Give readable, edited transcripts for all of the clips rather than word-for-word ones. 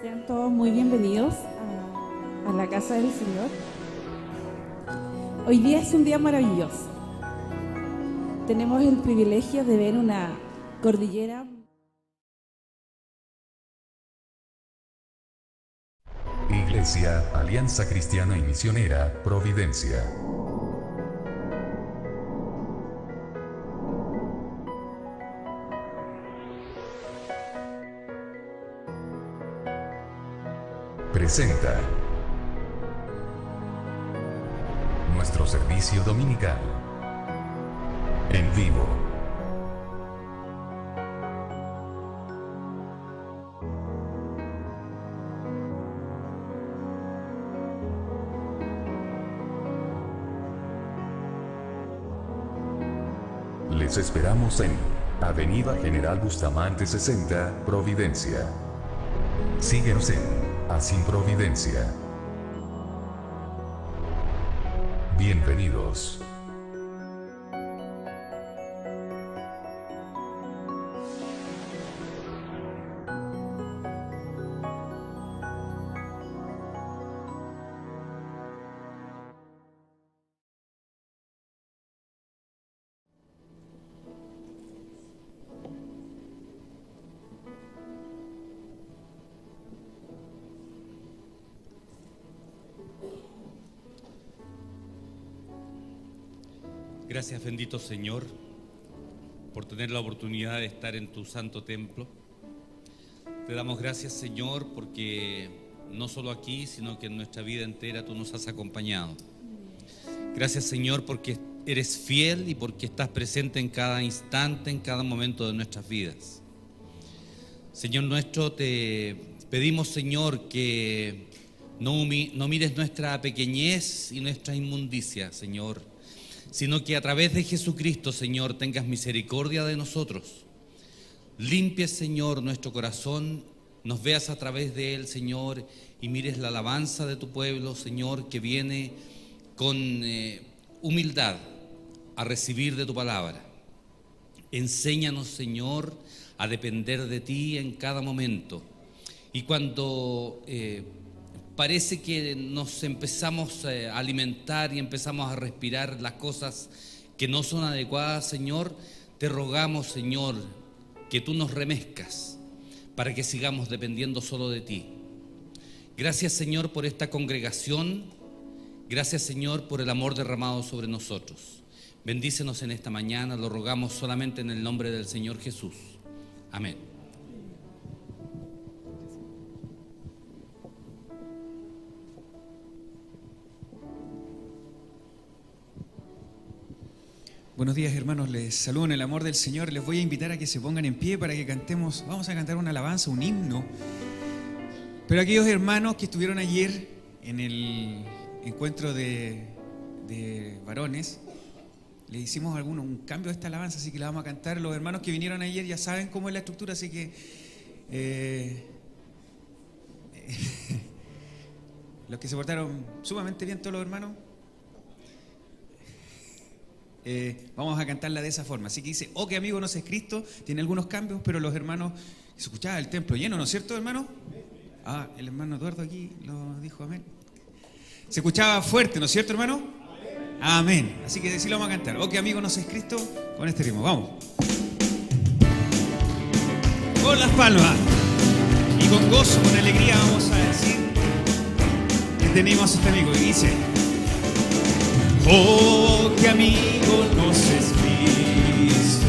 Sean todos muy bienvenidos a la casa del Señor. Hoy día es un día maravilloso. Tenemos el privilegio de ver una cordillera. Iglesia, Alianza Cristiana y Misionera, Providencia. Presenta nuestro servicio dominical en vivo. Les esperamos en Avenida General Bustamante 60, Providencia. Síguenos en Así Providencia. Bienvenidos. Gracias, bendito Señor, por tener la oportunidad de estar en tu santo templo. Te damos gracias, Señor, porque no solo aquí, sino que en nuestra vida entera tú nos has acompañado. Gracias, Señor, porque eres fiel y porque estás presente en cada instante, en cada momento de nuestras vidas. Señor nuestro, te pedimos, Señor, que no mires nuestra pequeñez y nuestra inmundicia, Señor, sino que a través de Jesucristo, Señor, tengas misericordia de nosotros. Limpies, Señor, nuestro corazón, nos veas a través de él, Señor, y mires la alabanza de tu pueblo, Señor, que viene con humildad a recibir de tu palabra. Enséñanos, Señor, a depender de ti en cada momento. Y cuando parece que nos empezamos a alimentar y empezamos a respirar las cosas que no son adecuadas, Señor, te rogamos, Señor, que tú nos remezcas para que sigamos dependiendo solo de ti. Gracias, Señor, por esta congregación. Gracias, Señor, por el amor derramado sobre nosotros. Bendícenos en esta mañana, lo rogamos solamente en el nombre del Señor Jesús. Amén. Buenos días, hermanos, les saludo en el amor del Señor. Les voy a invitar a que se pongan en pie para que cantemos. Vamos a cantar una alabanza, un himno. Pero aquellos hermanos que estuvieron ayer en el encuentro de varones, le hicimos un cambio a esta alabanza, así que la vamos a cantar. Los hermanos que vinieron ayer ya saben cómo es la estructura, así que los que se portaron sumamente bien, todos los hermanos, vamos a cantarla de esa forma. Así que dice: oh, que amigo no es Cristo. Tiene algunos cambios, pero los hermanos, se escuchaba el templo lleno, ¿no es cierto, hermano? Ah, el hermano Eduardo aquí lo dijo, amén. Se escuchaba fuerte, ¿no es cierto, hermano? Amén. Así que sí lo vamos a cantar. Oh, que amigo no es Cristo, con este ritmo, vamos. Con las palmas y con gozo, con alegría vamos a decir que tenemos a este amigo. Y dice: oh, que amigo nos es Cristo,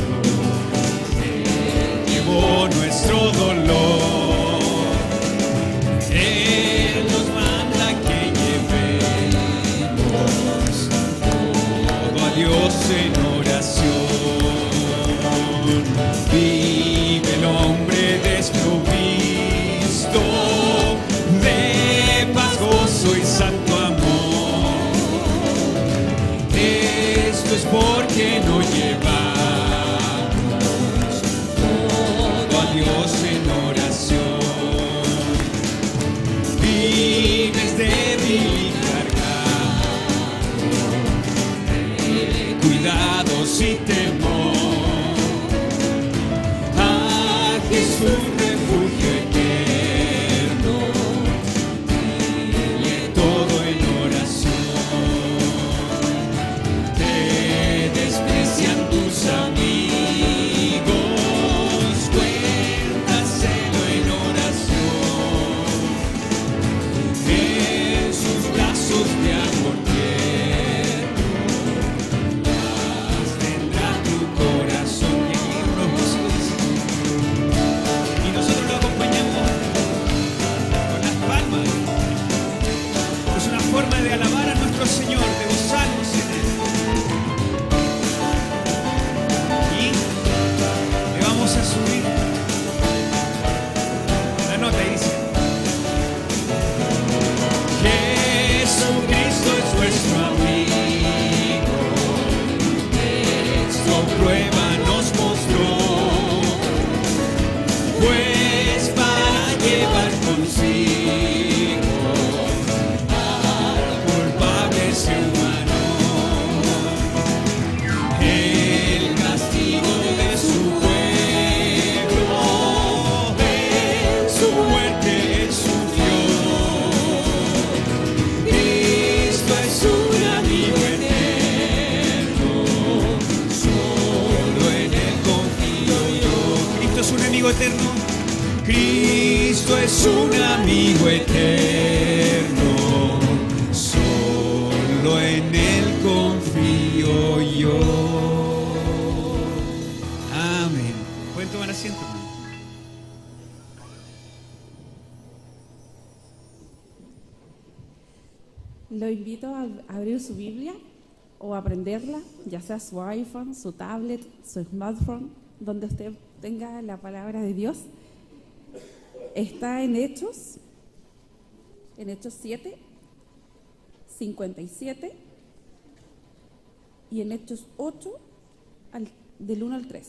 Él llevó nuestro dolor, Él nos manda que llevemos todo a Dios en oración. Vive el hombre desprovisto de paz, gozo y santo amor. Esto es porque no llevamos todo a Dios en oración. Vives débil y cargado, cuidados y temor. A Jesús refugio eterno. amigo eterno. Cristo es un amigo eterno, solo en Él confío yo. Amén. ¿Pueden tomar asiento, hermano? Lo invito a abrir su Biblia o a aprenderla, ya sea su iPhone, su tablet, su smartphone, donde usted tenga la palabra de Dios. Está en Hechos 7, 57 y en Hechos 8, del 1 al 3.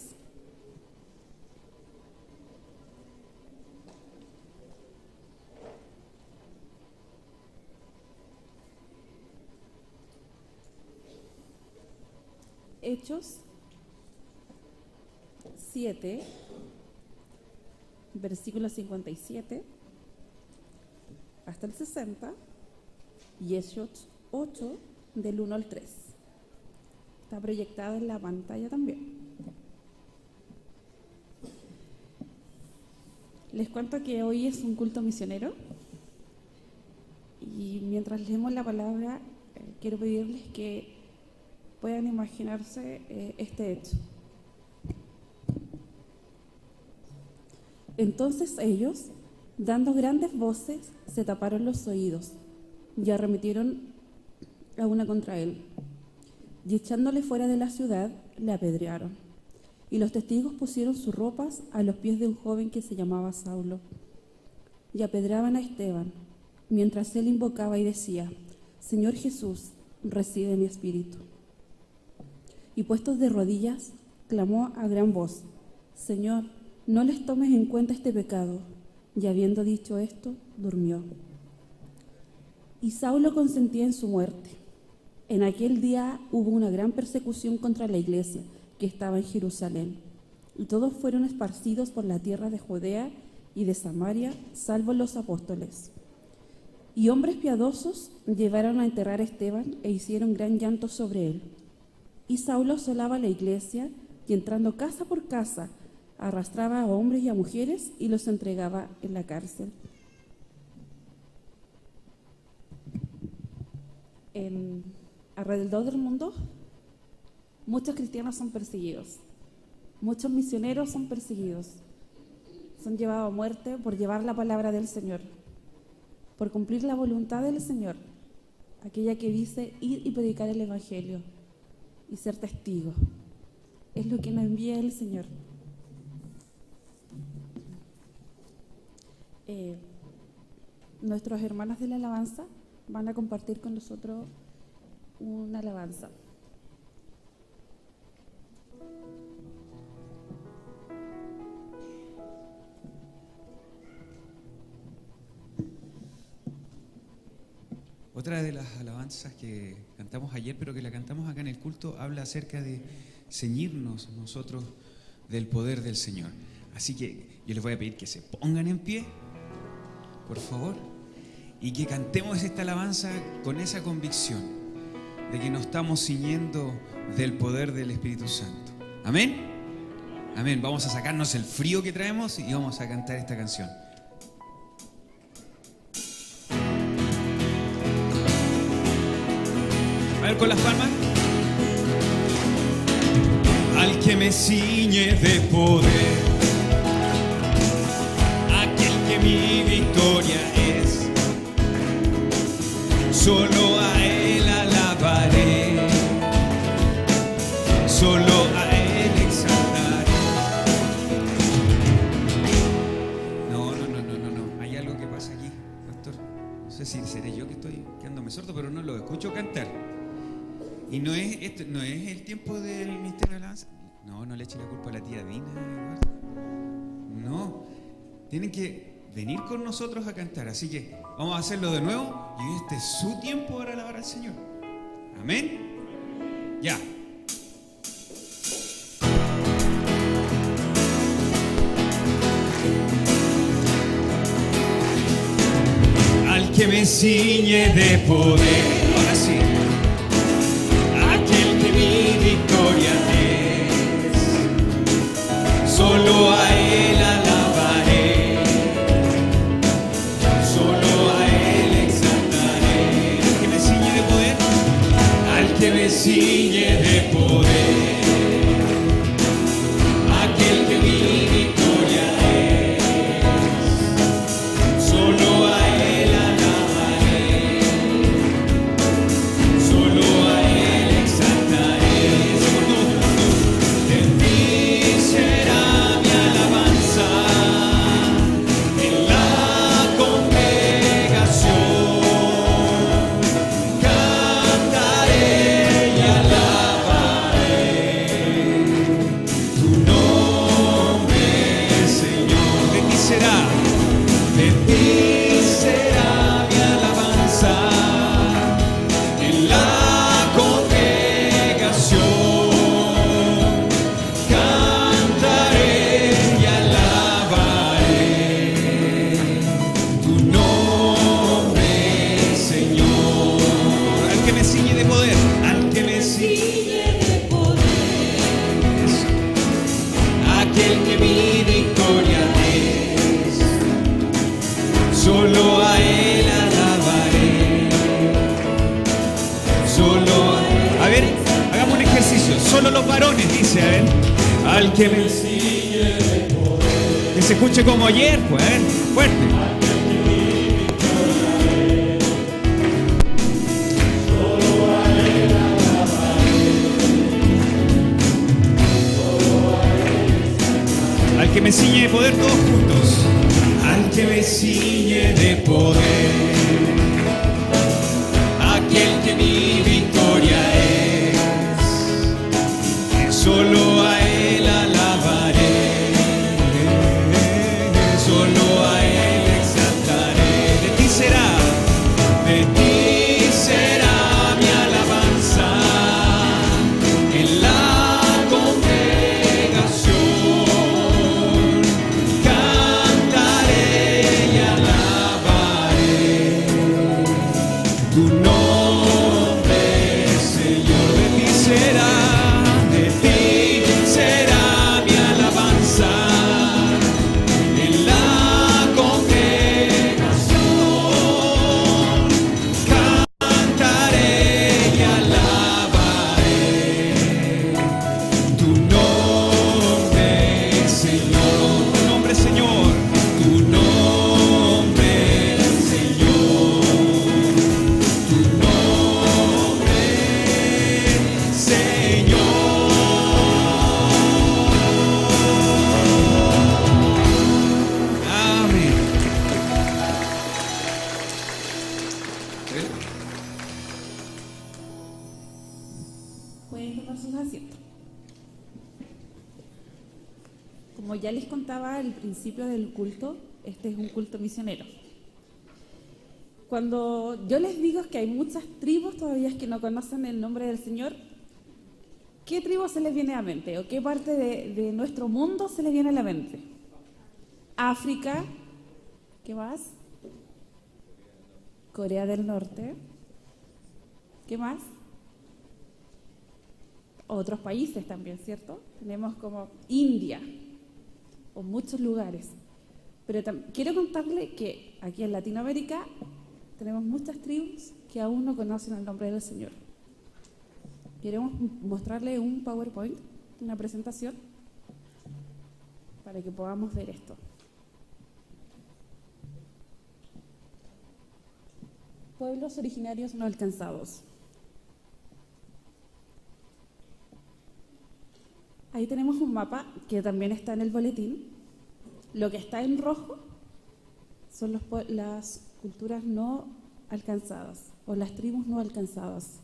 Hechos 7, versículo 57 hasta el 60 y Hechos 8 del 1 al 3. Está proyectado en la pantalla también. Les cuento que hoy es un culto misionero y mientras leemos la palabra quiero pedirles que puedan imaginarse este hecho. Entonces ellos, dando grandes voces, se taparon los oídos y arremetieron a una contra él. Y echándole fuera de la ciudad, le apedrearon. Y los testigos pusieron sus ropas a los pies de un joven que se llamaba Saulo. Y apedreaban a Esteban, mientras él invocaba y decía: Señor Jesús, recibe mi espíritu. Y puestos de rodillas, clamó a gran voz: Señor, no les tomes en cuenta este pecado. Y habiendo dicho esto, durmió. Y Saulo consentía en su muerte. En aquel día hubo una gran persecución contra la iglesia que estaba en Jerusalén, y todos fueron esparcidos por la tierra de Judea y de Samaria, salvo los apóstoles. Y hombres piadosos llevaron a enterrar a Esteban e hicieron gran llanto sobre él. Y Saulo asolaba la iglesia y entrando casa por casa, arrastraba a hombres y a mujeres y los entregaba en la cárcel. Alrededor del mundo, muchos cristianos son perseguidos, muchos misioneros son perseguidos, son llevados a muerte por llevar la palabra del Señor, por cumplir la voluntad del Señor, aquella que dice ir y predicar el Evangelio y ser testigo. Es lo que nos envía el Señor. Nuestros hermanos de la alabanza van a compartir con nosotros una alabanza. Otra de las alabanzas que cantamos ayer, pero que la cantamos acá en el culto, habla acerca de ceñirnos nosotros del poder del Señor. Así que yo les voy a pedir que se pongan en pie, por favor, y que cantemos esta alabanza con esa convicción de que nos estamos ciñendo del poder del Espíritu Santo. Amén. Amén. Vamos a sacarnos el frío que traemos y vamos a cantar esta canción. A ver, con las palmas. Al que me ciñe de poder, aquel que mi victoria es, solo a Él alabaré, solo a Él exaltaré. No. Hay algo que pasa aquí, pastor. No sé si seré yo que estoy quedándome sordo, pero no lo escucho cantar. Y no es el tiempo del misterio de alabanza. No le eche la culpa a la tía Dina, Eduardo. No, tienen que venir con nosotros a cantar. Así que vamos a hacerlo de nuevo. Y este es su tiempo para alabar al Señor. Amén. Ya. Al que me ciñe de poder. Ahora sí. Mi victoria es, solo a Él alabaré. que mi victoria es. Solo a Él alabaré. Solo a Él. A ver, hagamos un ejercicio. Solo los varones, dice, a ver. Al que me ciñe de poder. Que se escuche como ayer, pues, a ver, fuerte. Al que me ciñe de poder, todos juntos. Al que me ciñe de poder, aquel que mi victoria es, solo a Él alabaré, solo a Él exaltaré. De ti será mi alabanza en la congregación. Pueden tomar sus asientos. Como ya les contaba al principio del culto, este es un culto misionero. Cuando yo les digo que hay muchas tribus todavía que no conocen el nombre del Señor, ¿qué tribu se les viene a la mente? ¿O qué parte de nuestro mundo se les viene a la mente? África, ¿qué más? Corea del Norte, ¿qué más? Otros países también, ¿cierto? Tenemos como India, o muchos lugares. Pero quiero contarle que aquí en Latinoamérica tenemos muchas tribus que aún no conocen el nombre del Señor. Queremos mostrarle un PowerPoint, una presentación, para que podamos ver esto. Pueblos originarios no alcanzados. Ahí tenemos un mapa que también está en el boletín. Lo que está en rojo son las culturas no alcanzadas o las tribus no alcanzadas.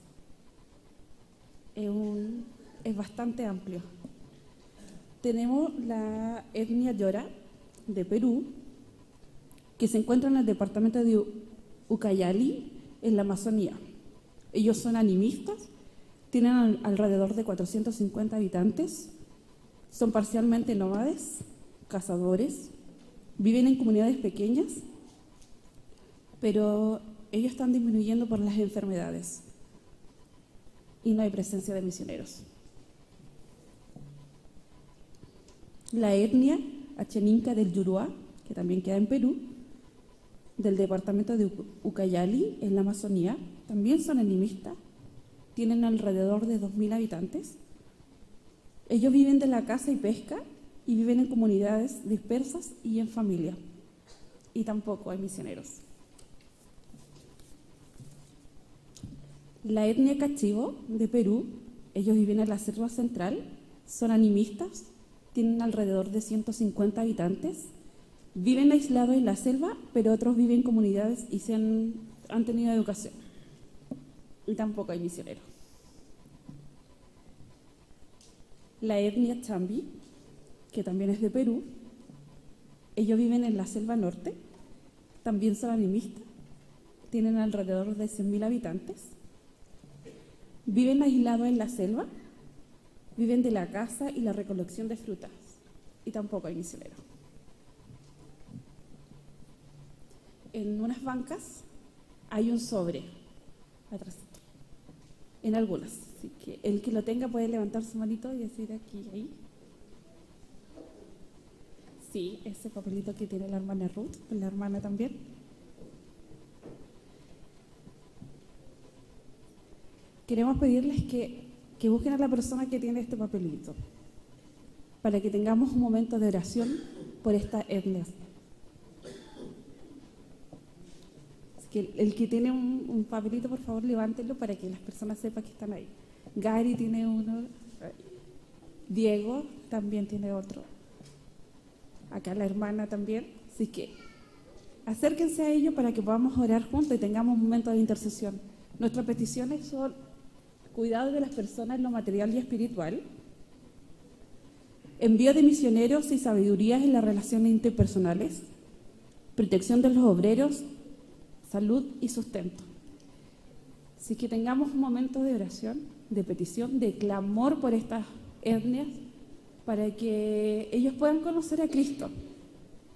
Es bastante amplio. Tenemos la etnia Yora de Perú, que se encuentra en el departamento de Ucayali, en la Amazonía. Ellos son animistas, tienen alrededor de 450 habitantes, son parcialmente nómades, cazadores, viven en comunidades pequeñas, pero ellos están disminuyendo por las enfermedades y no hay presencia de misioneros. La etnia Acheninca del Yuruá, que también queda en Perú, del departamento de Ucayali, en la Amazonía, también son animistas, tienen alrededor de 2.000 habitantes. Ellos viven de la caza y pesca y viven en comunidades dispersas y en familia. Y tampoco hay misioneros. La etnia Cachivo de Perú, ellos viven en la selva central, son animistas, tienen alrededor de 150 habitantes, viven aislados en la selva, pero otros viven en comunidades y han tenido educación. Y tampoco hay misioneros. La etnia Chambi, que también es de Perú, ellos viven en la selva norte, también son animistas, tienen alrededor de 100.000 habitantes, viven aislados en la selva, viven de la caza y la recolección de frutas, y tampoco hay misioneros. En unas bancas hay un sobre, atrás, en algunas, así que el que lo tenga puede levantar su manito y decir aquí y ahí. Sí, ese papelito que tiene la hermana Ruth, la hermana también. Queremos pedirles que busquen a la persona que tiene este papelito, para que tengamos un momento de oración por esta etnia. Así que el que tiene un papelito, por favor, levántenlo para que las personas sepan que están ahí. Gary tiene uno, Diego también tiene otro, acá la hermana también. Así que acérquense a ellos para que podamos orar juntos y tengamos un momento de intercesión. Nuestras peticiones son cuidado de las personas en lo material y espiritual, envío de misioneros y sabidurías en las relaciones interpersonales, protección de los obreros, salud y sustento. Así que tengamos un momento de oración, de petición, de clamor por estas etnias, para que ellos puedan conocer a Cristo,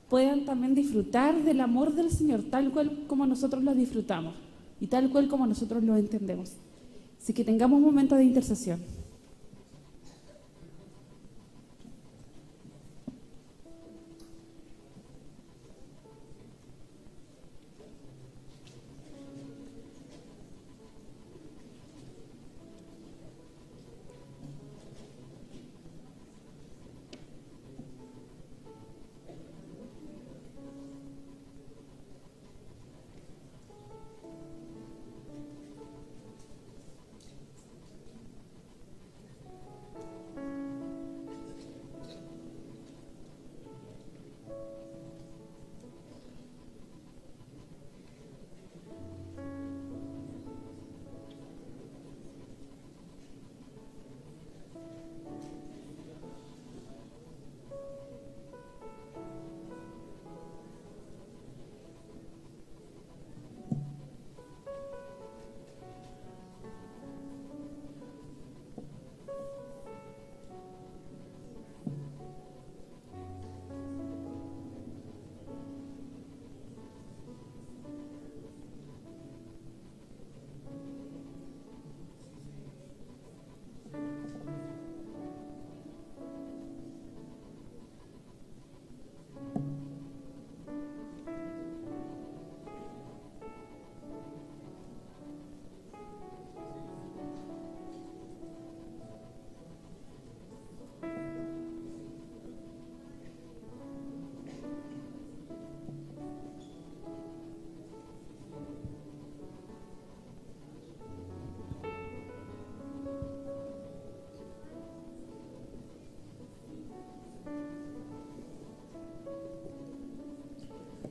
puedan también disfrutar del amor del Señor, tal cual como nosotros lo disfrutamos y tal cual como nosotros lo entendemos. Así que tengamos un momento de intercesión.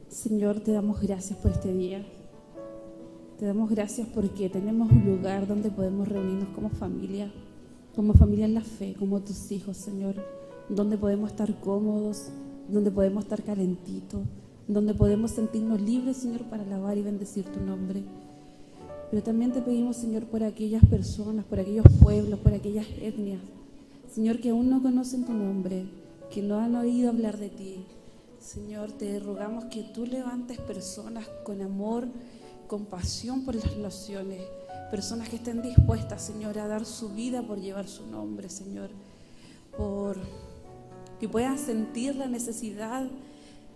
Señor, te damos gracias por este día. Te damos gracias porque tenemos un lugar donde podemos reunirnos como familia en la fe, como tus hijos, Señor, donde podemos estar cómodos, donde podemos estar calentitos, donde podemos sentirnos libres, Señor, para alabar y bendecir tu nombre. Pero también te pedimos, Señor, por aquellas personas, por aquellos pueblos, por aquellas etnias, Señor, que aún no conocen tu nombre, que no han oído hablar de ti. Señor, te rogamos que tú levantes personas con amor, con pasión por las naciones, personas que estén dispuestas, Señor, a dar su vida por llevar su nombre, Señor, por que puedan sentir la necesidad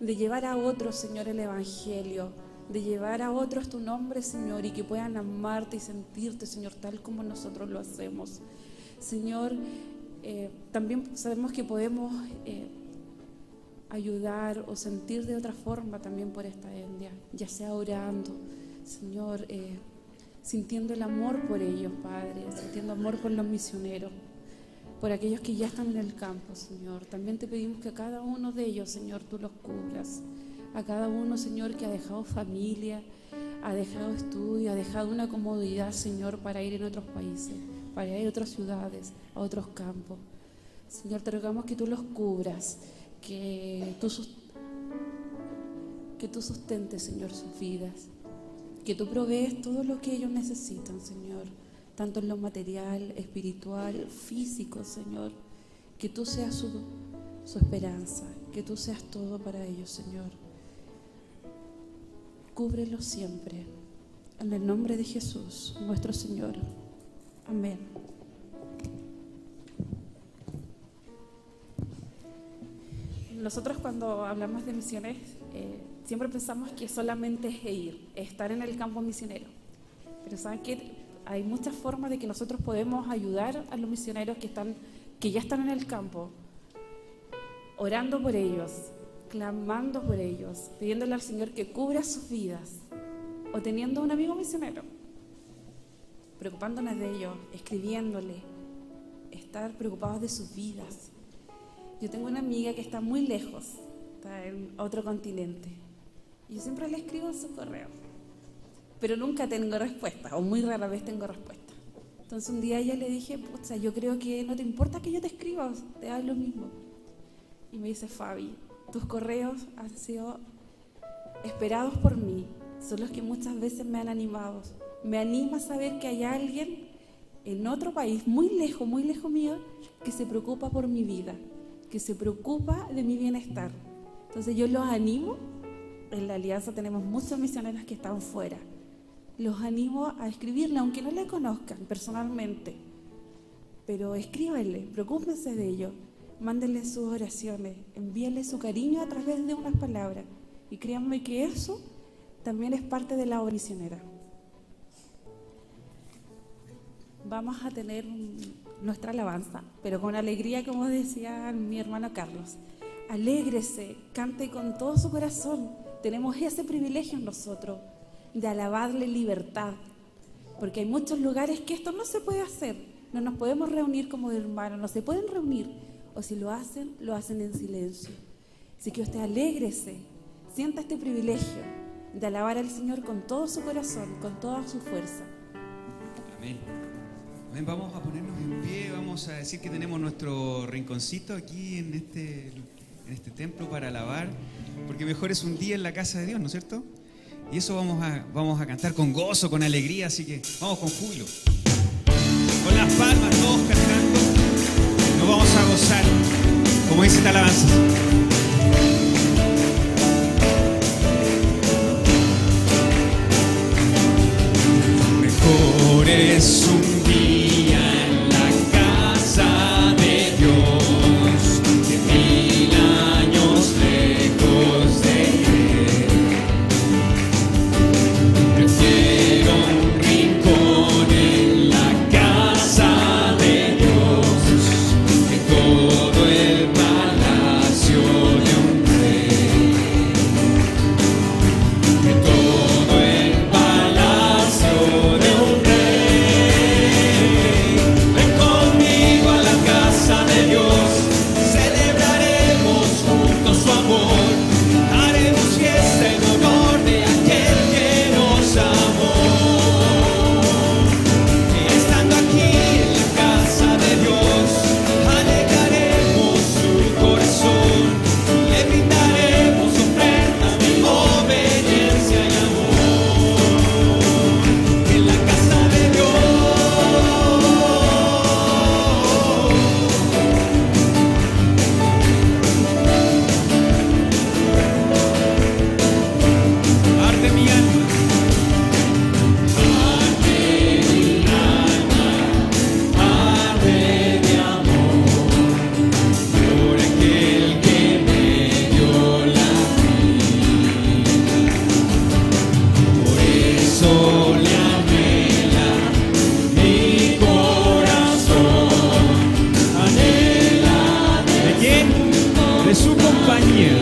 de llevar a otros, Señor, el Evangelio, de llevar a otros tu nombre, Señor, y que puedan amarte y sentirte, Señor, tal como nosotros lo hacemos. Señor, también sabemos que podemos ayudar o sentir de otra forma también por esta etnia, ya sea orando, Señor, sintiendo el amor por ellos, Padre, sintiendo amor por los misioneros, por aquellos que ya están en el campo, Señor. También te pedimos que a cada uno de ellos, Señor, tú los cubras, a cada uno, Señor, que ha dejado familia, ha dejado estudio, ha dejado una comodidad, Señor, para ir en otros países, para ir a otras ciudades, a otros campos. Señor, te rogamos que tú los cubras, que tú sustentes, Señor, sus vidas, que tú provees todo lo que ellos necesitan, Señor, tanto en lo material, espiritual, físico, Señor, que tú seas su esperanza, que tú seas todo para ellos, Señor. Cúbrelos siempre, en el nombre de Jesús, nuestro Señor. Amén. nosotros cuando hablamos de misiones, siempre pensamos que solamente es ir, estar en el campo misionero. Pero saben que hay muchas formas de que nosotros podemos ayudar a los misioneros que ya están en el campo, orando por ellos, clamando por ellos, pidiéndole al Señor que cubra sus vidas, o teniendo un amigo misionero, preocupándonos de ellos, escribiéndole, estar preocupados de sus vidas. Yo tengo una amiga que está muy lejos, está en otro continente, y yo siempre le escribo en su correo, pero nunca tengo respuesta, o muy rara vez tengo respuesta. Entonces un día yo le dije, pucha, yo creo que no te importa que yo te escriba, te da lo mismo. Y me dice, Fabi, tus correos han sido esperados por mí, son los que muchas veces me han animado. Me anima saber que hay alguien en otro país, muy lejos mío, que se preocupa por mi vida, que se preocupa de mi bienestar. Entonces yo los animo, en la Alianza tenemos muchos misioneros que están fuera, los animo a escribirle, aunque no le conozcan personalmente, pero escríbanle, preocúpense de ello, mándenle sus oraciones, envíenle su cariño a través de unas palabras, y créanme que eso también es parte de la obra misionera. Vamos a tener nuestra alabanza, pero con alegría, como decía mi hermano Carlos. Alégrese, cante con todo su corazón. Tenemos ese privilegio nosotros de alabarle libertad, porque hay muchos lugares que esto no se puede hacer. No nos podemos reunir como hermanos, no se pueden reunir, o si lo hacen en silencio. Así que usted alégrese, sienta este privilegio de alabar al Señor con todo su corazón, con toda su fuerza. Amén. Amén. Vamos a ponernos en pie, vamos a decir que tenemos nuestro rinconcito aquí en este templo para alabar, porque mejor es un día en la casa de Dios, ¿no es cierto? Y eso vamos a cantar con gozo, con alegría, así que vamos con júbilo. Con las palmas, todos cantando, nos vamos a gozar, como dice esta alabanza. Mejor es un día en la casa de Dios que 1000 años lejos de Él. Prefiero un rincón en la casa de Dios que todo el palacio de un rey. Que todo el palacio de un rey. Ven conmigo a la casa de Dios, celebraremos juntos su amor, haremos fiesta en honor de aquel que nos amó. Estando aquí en la casa de Dios, alegraremos su corazón, le brindaremos ofrendas de obediencia y amor. En la casa de Dios arde mi alma, arde de amor por aquel que me dio la vida. Por eso le anhela mi corazón, anhela ¿de quién? De su compañía.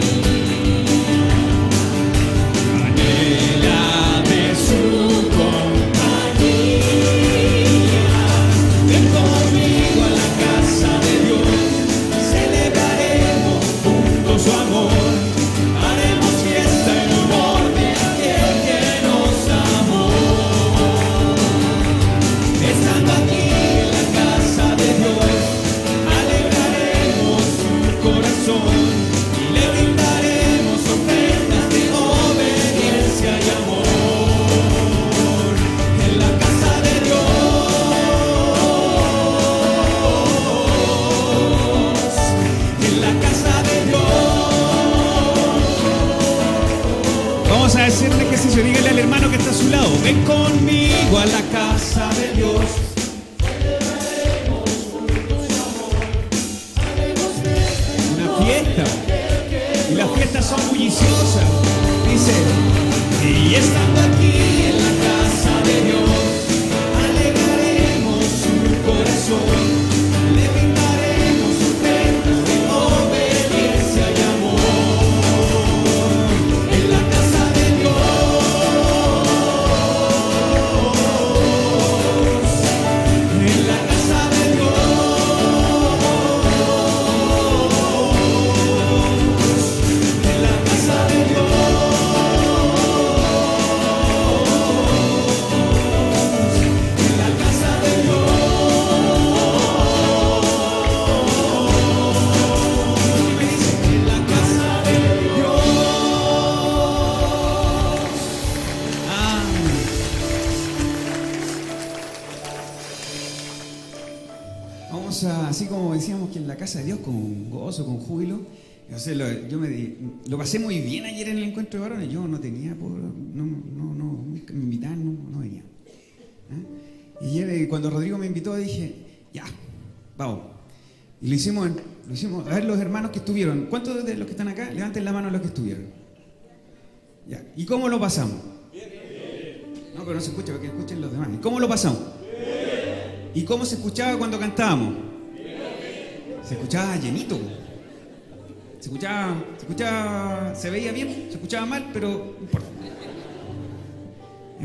Anhela de su compañía. Ven conmigo a la casa de Dios, celebraremos juntos su amor, haremos fiesta en honor de aquel que nos amó. Estando aquí en la casa de Dios, alegraremos su corazón y le brindaremos ofrendas de obediencia y amor. En la casa de Dios, en la casa de Dios. Vamos a decirle que si se dígale al hermano que está a su lado, ven conmigo a la casa de Dios. Una fiesta. y las fiestas son bulliciosas. Dice, y estando aquí en la casa de Dios, alegraremos su corazón, le brindaremos ofrendas de obediencia y amor. En la casa de Dios, en la casa de Dios, en la casa de Dios. Vamos a, así como decíamos que en la casa de Dios, con gozo, con júbilo. Yo sé, lo pasé muy bien ayer en el encuentro de varones. Yo no tenía, nunca me invitaban, no venía. Y ayer, cuando Rodrigo me invitó, dije, ya, vamos. Y lo hicimos, a ver los hermanos que estuvieron. ¿Cuántos de los que están acá? Levanten la mano los que estuvieron. Ya. ¿Y cómo lo pasamos? No, pero no se escucha, porque escuchen los demás. ¿Y cómo lo pasamos? ¿Y cómo se escuchaba cuando cantábamos? Se escuchaba llenito. Se escuchaba, se veía bien, se escuchaba mal, pero no importa. Y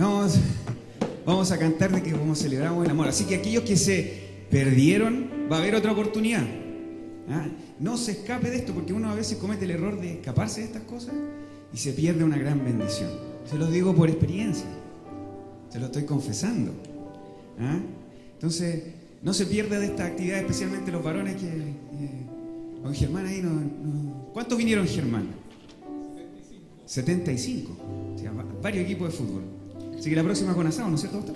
vamos a cantar de que como celebramos el amor. Así que aquellos que se perdieron, va a haber otra oportunidad. No se escape de esto, porque uno a veces comete el error de escaparse de estas cosas y se pierde una gran bendición. Se los digo por experiencia, se lo estoy confesando. Entonces, no se pierda de esta actividad, especialmente los varones con Germán ahí. ¿Cuántos vinieron Germán? 75. O sea, varios equipos de fútbol. Así que la próxima con asado, ¿no es cierto, doctor?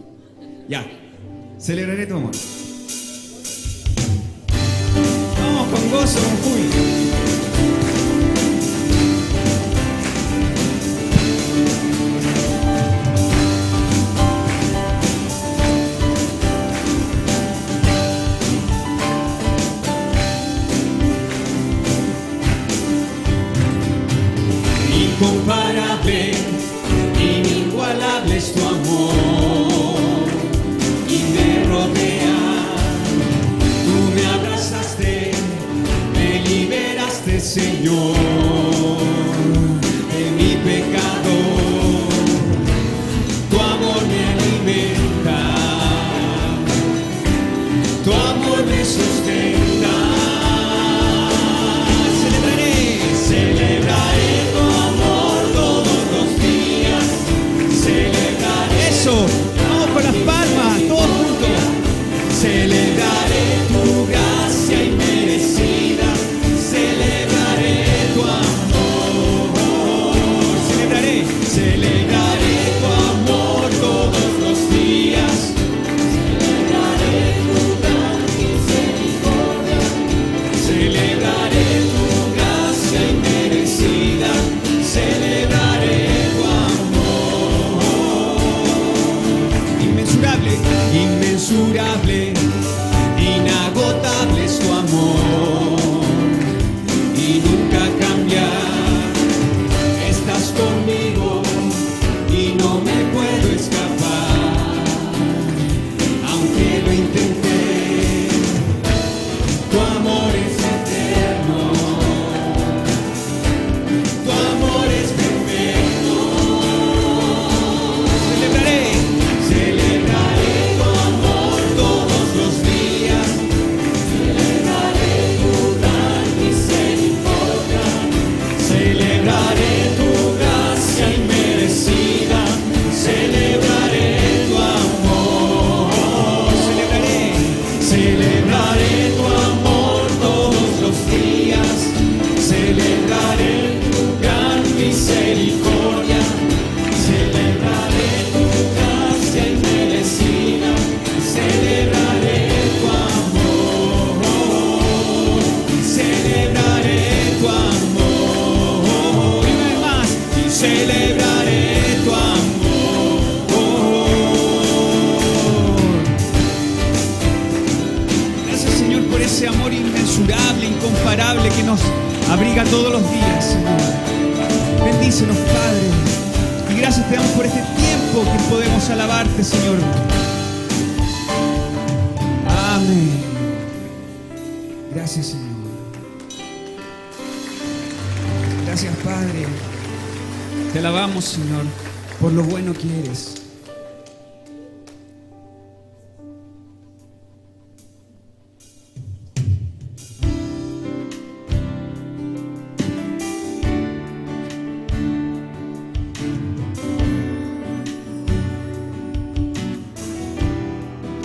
Ya, celebraré tu amor. Vamos con gozo, con júbilo. Incomparable, inigualable es tu amor y me rodea. Tú me abrazaste, me liberaste, Señor, de mi pecado. Tu amor me alimenta, tu amor me sustenta. Celebraré tu amor todos los días. Celebraré eso. Vamos con las palmas, todos juntos. Celebraré tu gracia inmerecida. Celebraré tu amor. inolvidable, incomparable, que nos abriga todos los días, Señor. Bendícenos, Padre. Y gracias te damos por este tiempo que podemos alabarte, Señor. Amén. Gracias, Señor. Gracias, Padre. Te alabamos, Señor, por lo bueno que eres.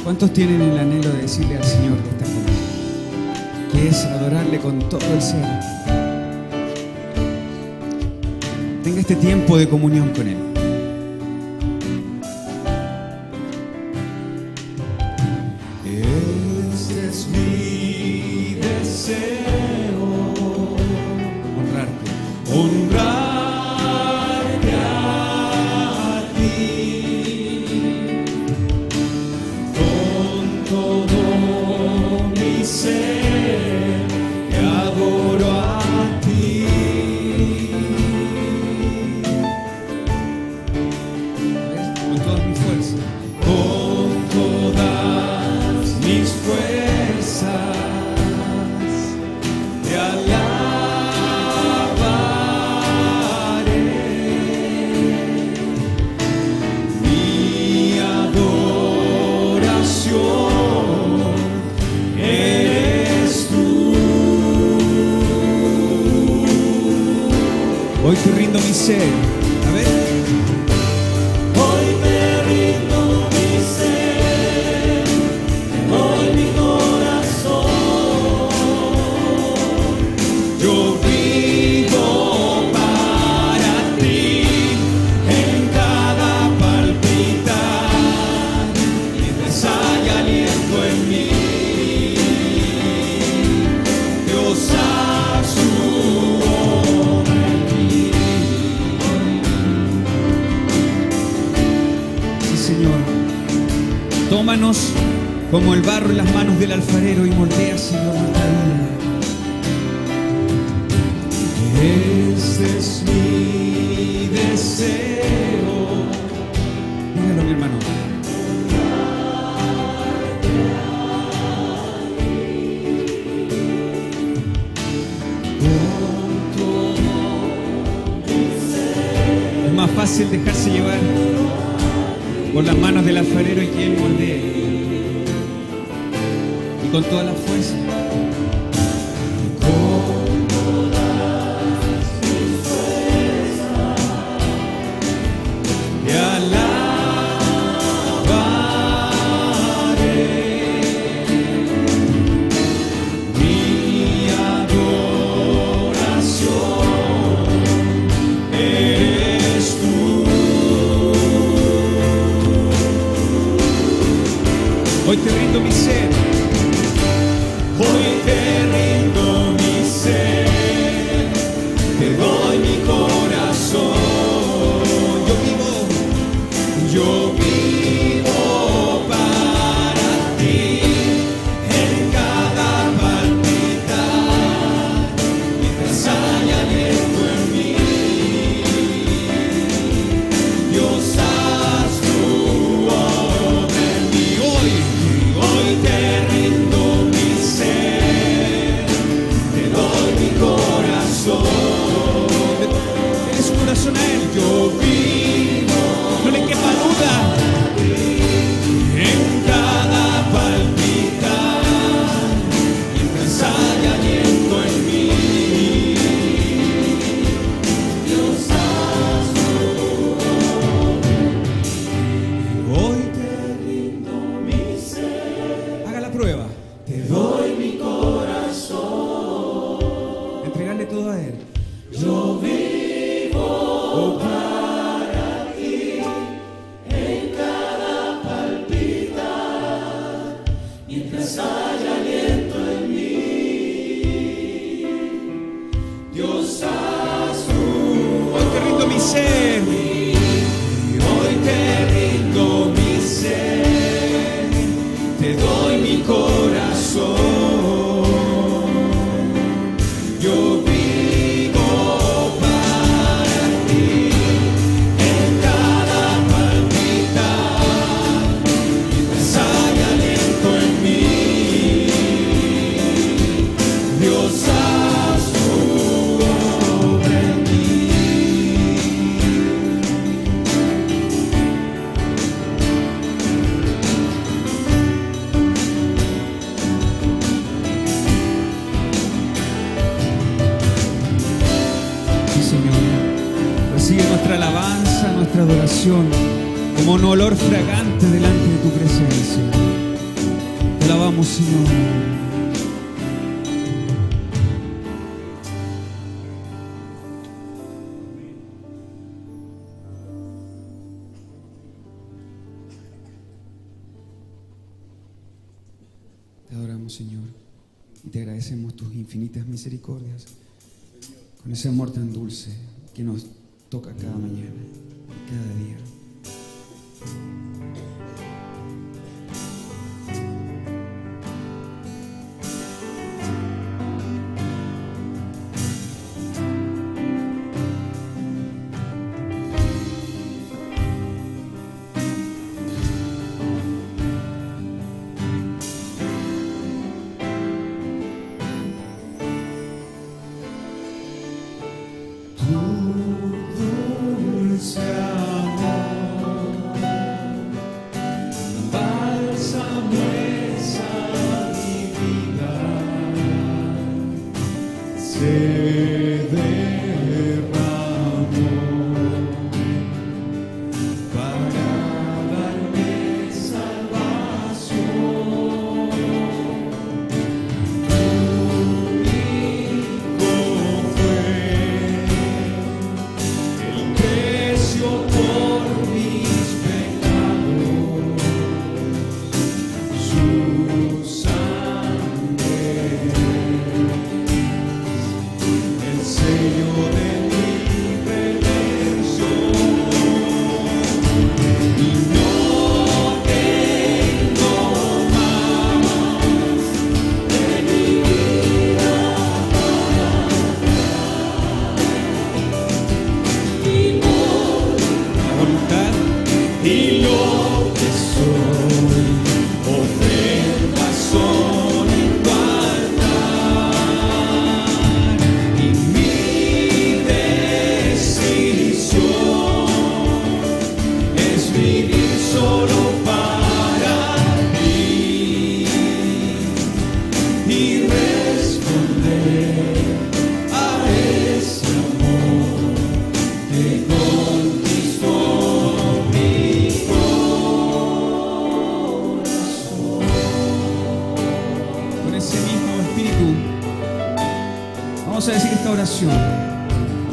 ¿Cuántos tienen el anhelo de decirle al Señor que está conmigo? Que es adorarle con todo el ser. Tenga este tiempo de comunión con Él. Este es mi deseo. Honrarte. Honrarte a ti. Con todo mi ser te adoro a ti. Con todas mis fuerzas. Con todas mis fuerzas te alabaré. Mi adoración eres tú. Hoy te rindo mi ser. A ver. Hoy te rindo mi ser, te doy mi corazón. Yo vivo para ti en cada palpitar, mientras haya aliento en mí. Dios haz su obra en mí. Sí, Señor. Tómanos como el barro en las manos del alfarero y moldea, Señor, nuestra vida. Este es mi deseo. Dígalo, mi hermano. Es más fácil dejarse llevar por las manos del alfarero y que Él moldee. Y con toda la fuerza. Con todas mis fuerzas te alabaré. Mi adoración eres tú. Hoy te rindo mi ser. Hoy te rindo mi ser. Te doy mi corazón. Yo vivo para ti en cada palpitar, mientras haya aliento en mí. Dios haz tu obra en mí. Hoy te rindo mi ser, te doy mi corazón. Tienes su corazón a Él. Yo vivo, no le quepa duda, en cada palpitar, mientras haya aliento en mí. Dios haz tu obra. Hoy te rindo mi ser. Haga la prueba. Te doy mi corazón. Entregarle todo a Él. Yo vivo para ti en cada palpitar, mientras haya aliento en mí. Dios haz tu. Hoy te rindo mi ser. Hoy te rindo mi ser. Te doy mi corazón. nuestra adoración como un olor fragante delante de tu presencia. Te alabamos, Señor. Te adoramos, Señor, y te agradecemos tus infinitas misericordias, con ese amor tan dulce que nos toca cada mañana, cada día.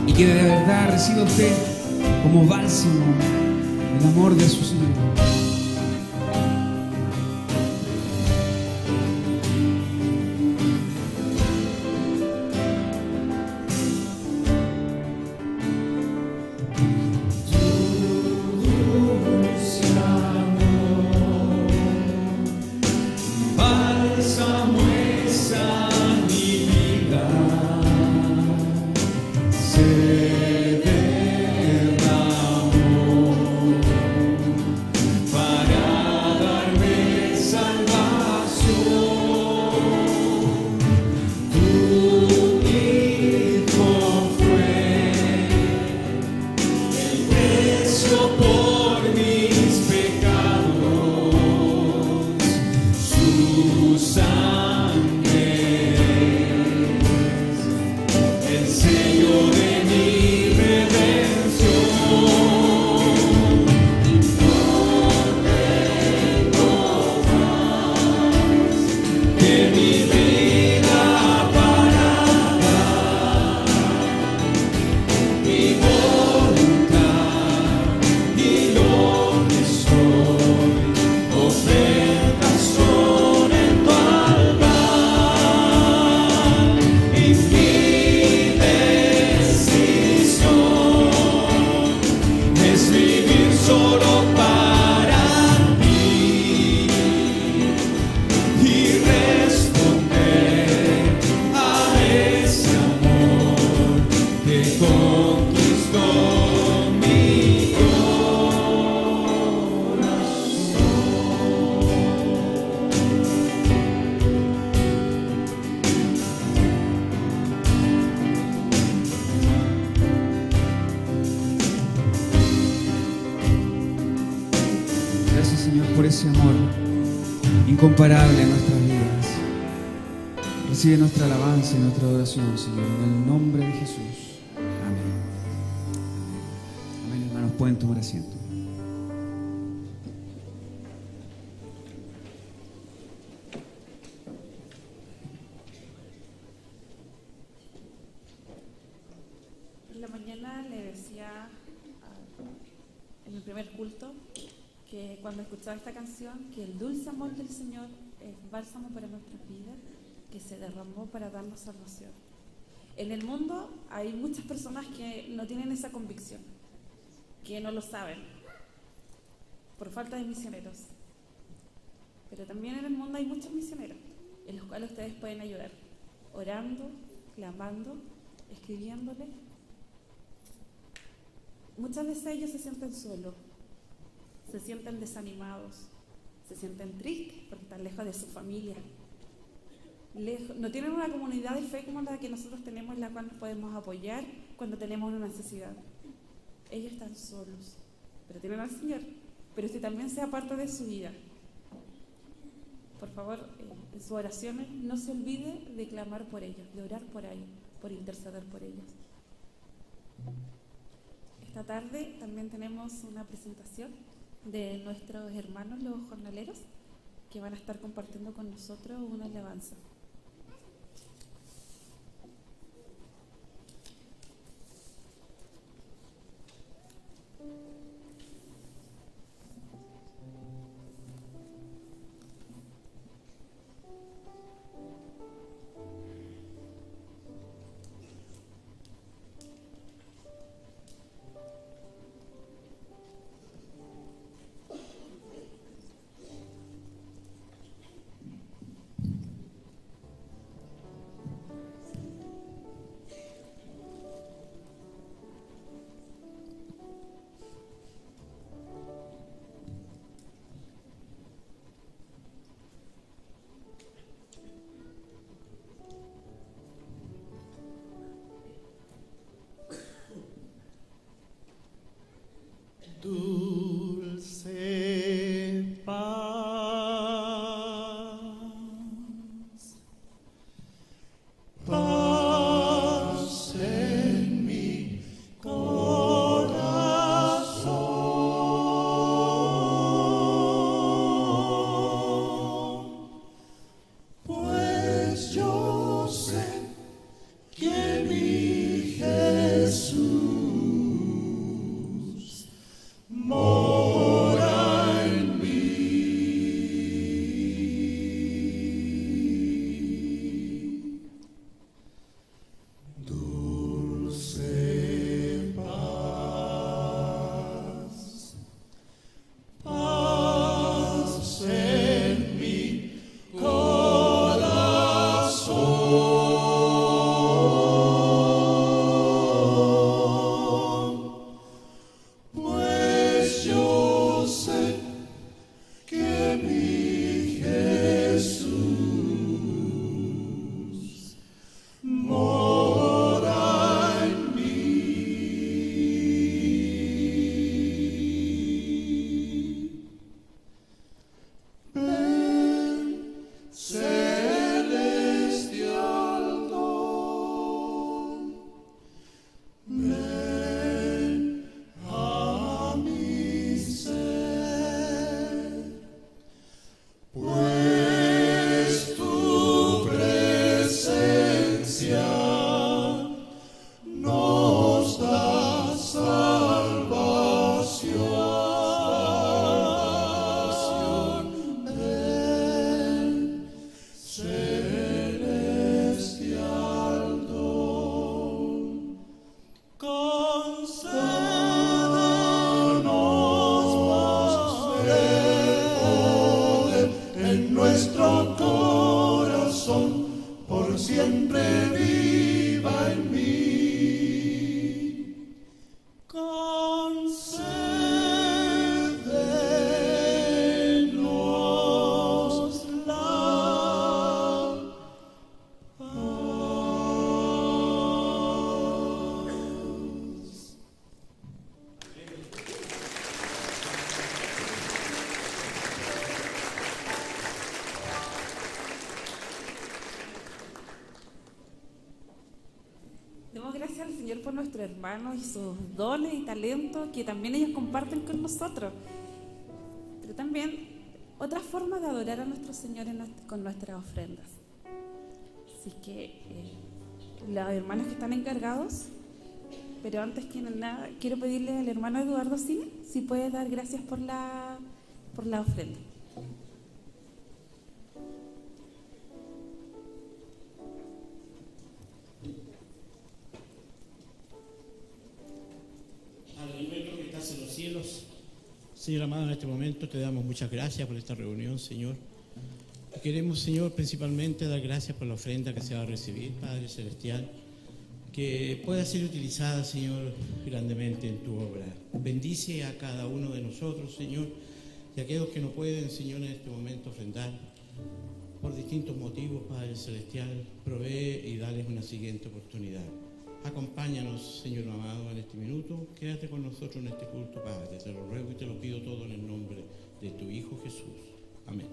Y que de verdad reciba usted como bálsamo el amor de su Señor. Ese amor incomparable en nuestras vidas. Recibe nuestra alabanza y nuestra adoración, Señor, en el nombre de Jesús. Amén. Amén, hermanos. pueden tomar asiento. En la mañana le decía en el primer culto que cuando escuchaba esta canción, que el dulce amor del Señor es bálsamo para nuestras vidas, que se derramó para darnos salvación. En el mundo hay muchas personas que no tienen esa convicción, que no lo saben, por falta de misioneros. Pero también en el mundo hay muchos misioneros, en los cuales ustedes pueden ayudar, orando, clamando, escribiéndole. Muchas veces ellos se sienten solos, se sienten desanimados, se sienten tristes porque están lejos de su familia. No tienen una comunidad de fe como la que nosotros tenemos, en la cual nos podemos apoyar cuando tenemos una necesidad. Ellos están solos, pero tienen al Señor. Pero usted también sea parte de su vida. Por favor, en sus oraciones no se olvide de clamar por ellos, de orar por ellos, por interceder por ellos. Esta tarde también tenemos una presentación de nuestros hermanos, los jornaleros, que van a estar compartiendo con nosotros una alabanza. Dulce paz en mi corazón, pues yo sé que mi Jesús mora en mí. Dulce paz en mi corazón, pues yo sé que mi Jesús mora en mí. Ven, celestial don, ven a mi ser, pues tu presencia nos da salvación. Ven, celestial don, concédenos más de poder en nuestro corazón, por siempre vivir. Demos gracias al Señor por nuestros hermanos y sus dones y talentos que también ellos comparten con nosotros. Pero también otra forma de adorar a nuestro Señor con nuestras ofrendas. Así que los hermanos que están encargados, pero antes que nada quiero pedirle al hermano Eduardo Cine si puede dar gracias por la ofrenda. Padre nuestro que estás en los cielos, Señor amado, en este momento te damos muchas gracias por esta reunión, Señor. Queremos, Señor, principalmente dar gracias por la ofrenda que se va a recibir, Padre Celestial, que pueda ser utilizada, Señor, grandemente en tu obra. Bendice a cada uno de nosotros, Señor, y a aquellos que no pueden, Señor, en este momento ofrendar por distintos motivos, Padre Celestial, provee y dales una siguiente oportunidad. Acompáñanos, Señor amado, en este minuto. Quédate con nosotros en este culto, Padre. Te lo ruego y te lo pido todo en el nombre de tu Hijo Jesús. Amén.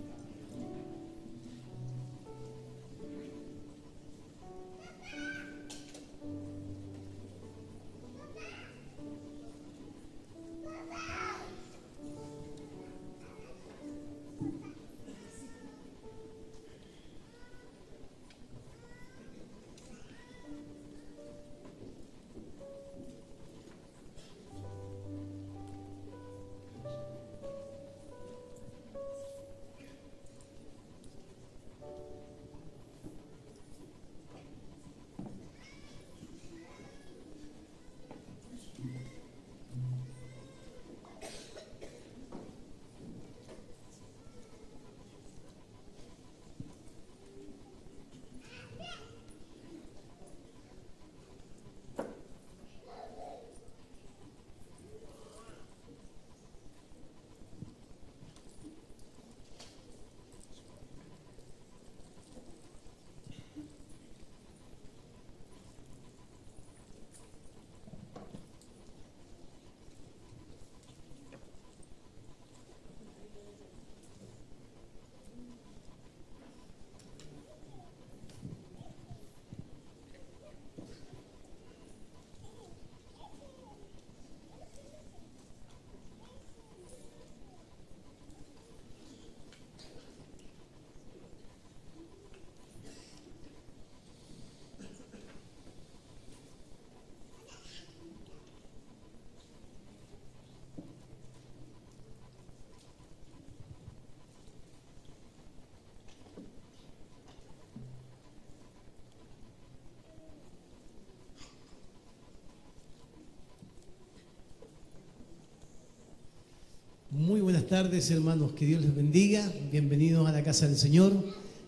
Muy buenas tardes, hermanos, que Dios les bendiga. Bienvenidos a la casa del Señor.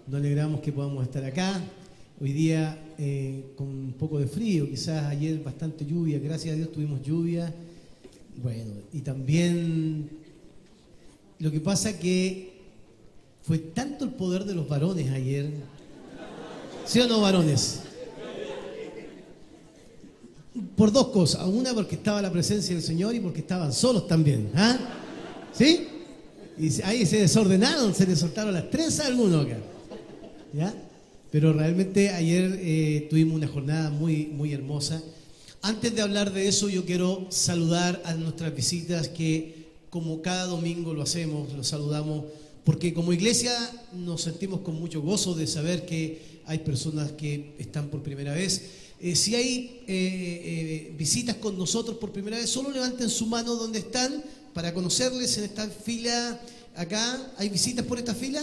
Nos alegramos que podamos estar acá. Hoy día con un poco de frío, quizás ayer bastante lluvia. Gracias a Dios tuvimos lluvia. Bueno, y también lo que pasa que fue tanto el poder de los varones ayer. ¿Sí o no, varones? Por dos cosas. Una, porque estaba la presencia del Señor, y porque estaban solos también. ¿Ah? ¿Sí? Y ahí se desordenaron, se les soltaron las trenzas a algunos acá. ¿Ya? Pero realmente ayer tuvimos una jornada muy, muy hermosa. Antes de hablar de eso, yo quiero saludar a nuestras visitas que, como cada domingo lo hacemos, los saludamos, porque como iglesia nos sentimos con mucho gozo de saber que hay personas que están por primera vez. Si hay visitas con nosotros por primera vez, solo levanten su mano donde están para conocerles en esta fila. Acá, ¿hay visitas por esta fila?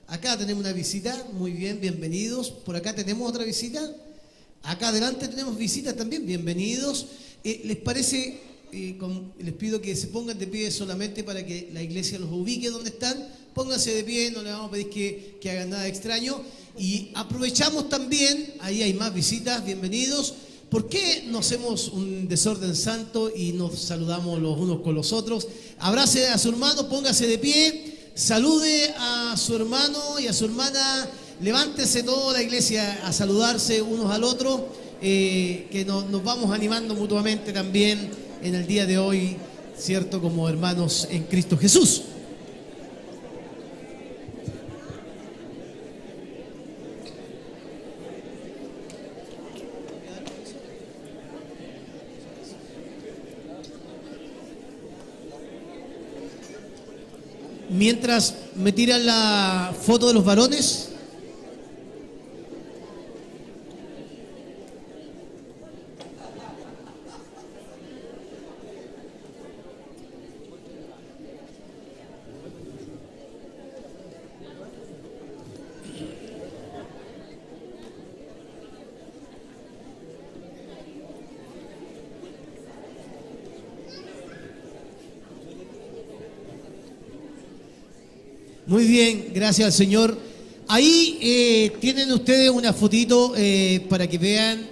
Acá tenemos una visita, muy bien, bienvenidos. Por acá tenemos otra visita. Acá adelante tenemos visitas también, bienvenidos. ¿Les parece? Les pido que se pongan de pie solamente para que la iglesia los ubique donde están. Pónganse de pie, no les vamos a pedir que hagan nada extraño. Y aprovechamos también, ahí hay más visitas, bienvenidos. ¿Por qué no hacemos un desorden santo y nos saludamos los unos con los otros? Abrace a su hermano, póngase de pie, salude a su hermano y a su hermana, levántese toda la iglesia a saludarse unos al otro, que nos vamos animando mutuamente también en el día de hoy, ¿cierto? Como hermanos en Cristo Jesús. Mientras me tiran la foto de los varones. Muy bien, gracias al Señor. Ahí tienen ustedes una fotito para que vean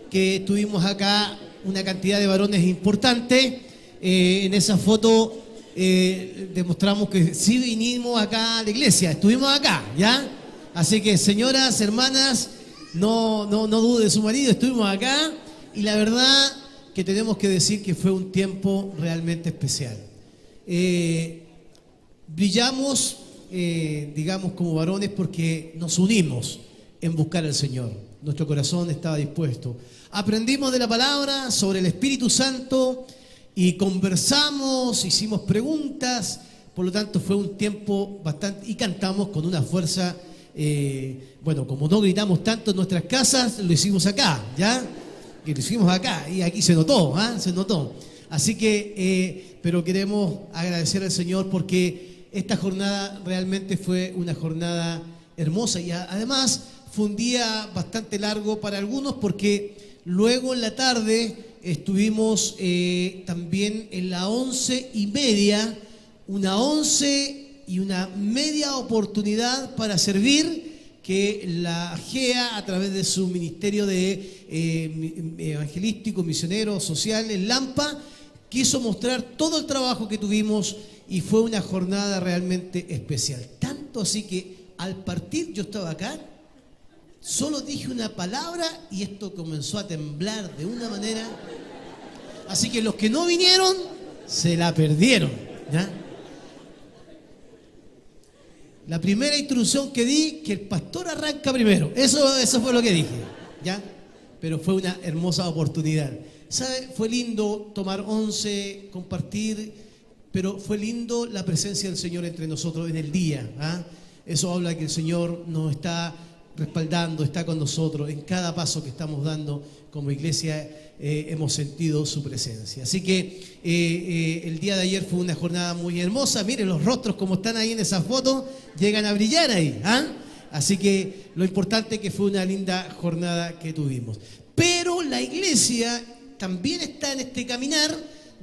que tuvimos acá una cantidad de varones importante. En esa foto demostramos que sí vinimos acá a la iglesia, estuvimos acá, ¿ya? Así que señoras, hermanas, no dude de su marido, estuvimos acá y la verdad que tenemos que decir que fue un tiempo realmente especial. Brillamos, digamos, como varones porque nos unimos en buscar al Señor. Nuestro corazón estaba dispuesto. Aprendimos de la palabra sobre el Espíritu Santo y conversamos, hicimos preguntas, por lo tanto fue un tiempo bastante, y cantamos con una fuerza, bueno, como no gritamos tanto en nuestras casas, lo hicimos acá, ¿ya? Que lo hicimos acá y aquí se notó, ¿ah? Se notó. Así que, pero queremos agradecer al Señor porque esta jornada realmente fue una jornada hermosa y además fue un día bastante largo para algunos porque luego en la tarde estuvimos también en la 11:30, una 11:30 oportunidad para servir que la GEA a través de su ministerio de evangelístico, misionero, social en Lampa, quiso mostrar todo el trabajo que tuvimos y fue una jornada realmente especial. Tanto así que al partir yo estaba acá, solo dije una palabra y esto comenzó a temblar de una manera. Así que los que no vinieron, se la perdieron, ¿ya? La primera instrucción que di, que el pastor arranca primero. Eso fue lo que dije, ¿ya? Pero fue una hermosa oportunidad. ¿Sabe? Fue lindo tomar 11, compartir, pero fue lindo la presencia del Señor entre nosotros en el día. ¿Ah? Eso habla de que el Señor nos está respaldando, está con nosotros. En cada paso que estamos dando como iglesia hemos sentido su presencia. Así que el día de ayer fue una jornada muy hermosa. Miren los rostros como están ahí en esa foto, llegan a brillar ahí. ¿Ah? Así que lo importante es que fue una linda jornada que tuvimos. Pero la iglesia también está en este caminar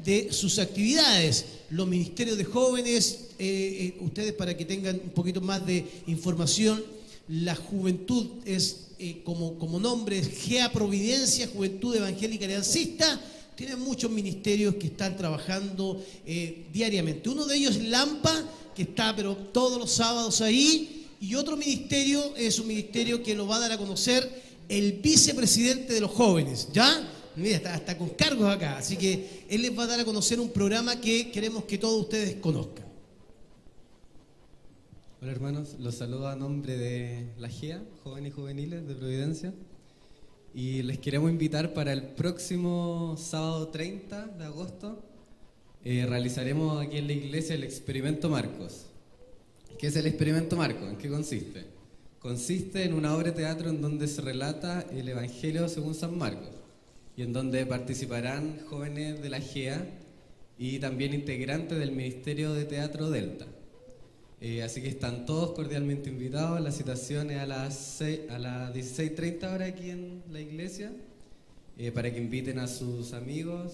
de sus actividades. Los ministerios de jóvenes, ustedes para que tengan un poquito más de información, la juventud es como nombre, es GEA Providencia, Juventud Evangélica Aliancista. Tienen muchos ministerios que están trabajando diariamente. Uno de ellos es Lampa, que está pero todos los sábados ahí, y otro ministerio es un ministerio que lo va a dar a conocer el vicepresidente de los jóvenes, ¿ya? Mira, hasta con cargos acá, así que él les va a dar a conocer un programa que queremos que todos ustedes conozcan. Hola hermanos, los saludo a nombre de la GEA, Jóvenes y Juveniles de Providencia, y les queremos invitar para el próximo sábado 30 de agosto. Realizaremos aquí en la iglesia el Experimento Marcos. ¿Qué es el Experimento Marcos? ¿En qué consiste? Consiste en una obra de teatro en donde se relata el Evangelio según San Marcos, y en donde participarán jóvenes de la GEA y también integrantes del Ministerio de Teatro Delta. Así que están todos cordialmente invitados. La citación es a las 16:30 horas aquí en la iglesia, para que inviten a sus amigos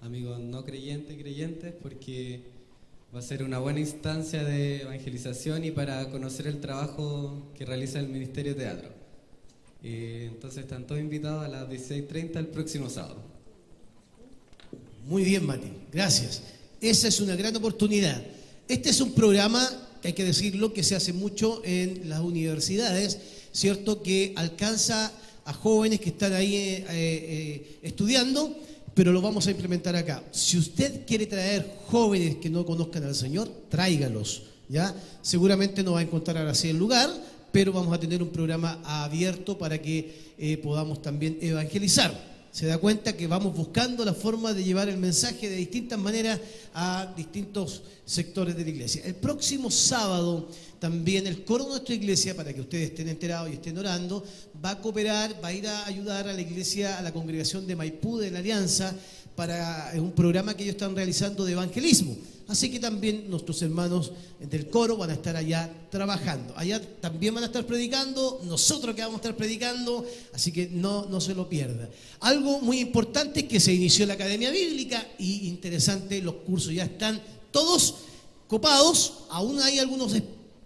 no creyentes, creyentes, porque va a ser una buena instancia de evangelización y para conocer el trabajo que realiza el Ministerio de Teatro. Entonces están todos invitados a las 16:30 el próximo sábado. Muy bien, Mati, gracias. Esa es una gran oportunidad. Este es un programa, que hay que decirlo, que se hace mucho en las universidades, ¿cierto? Que alcanza a jóvenes que están ahí estudiando, pero lo vamos a implementar acá. Si usted quiere traer jóvenes que no conozcan al Señor, tráigalos, ¿ya? Seguramente no va a encontrar ahora sí el lugar, pero vamos a tener un programa abierto para que podamos también evangelizar. Se da cuenta que vamos buscando la forma de llevar el mensaje de distintas maneras a distintos sectores de la iglesia. El próximo sábado también el coro de nuestra iglesia, para que ustedes estén enterados y estén orando, va a cooperar, va a ir a ayudar a la iglesia, a la congregación de Maipú de la Alianza, para un programa que ellos están realizando de evangelismo. Así que también nuestros hermanos del coro van a estar allá trabajando. Allá también van a estar predicando, nosotros que vamos a estar predicando, así que no se lo pierda. Algo muy importante es que se inició la Academia Bíblica y interesante, los cursos ya están todos copados, aún hay algunos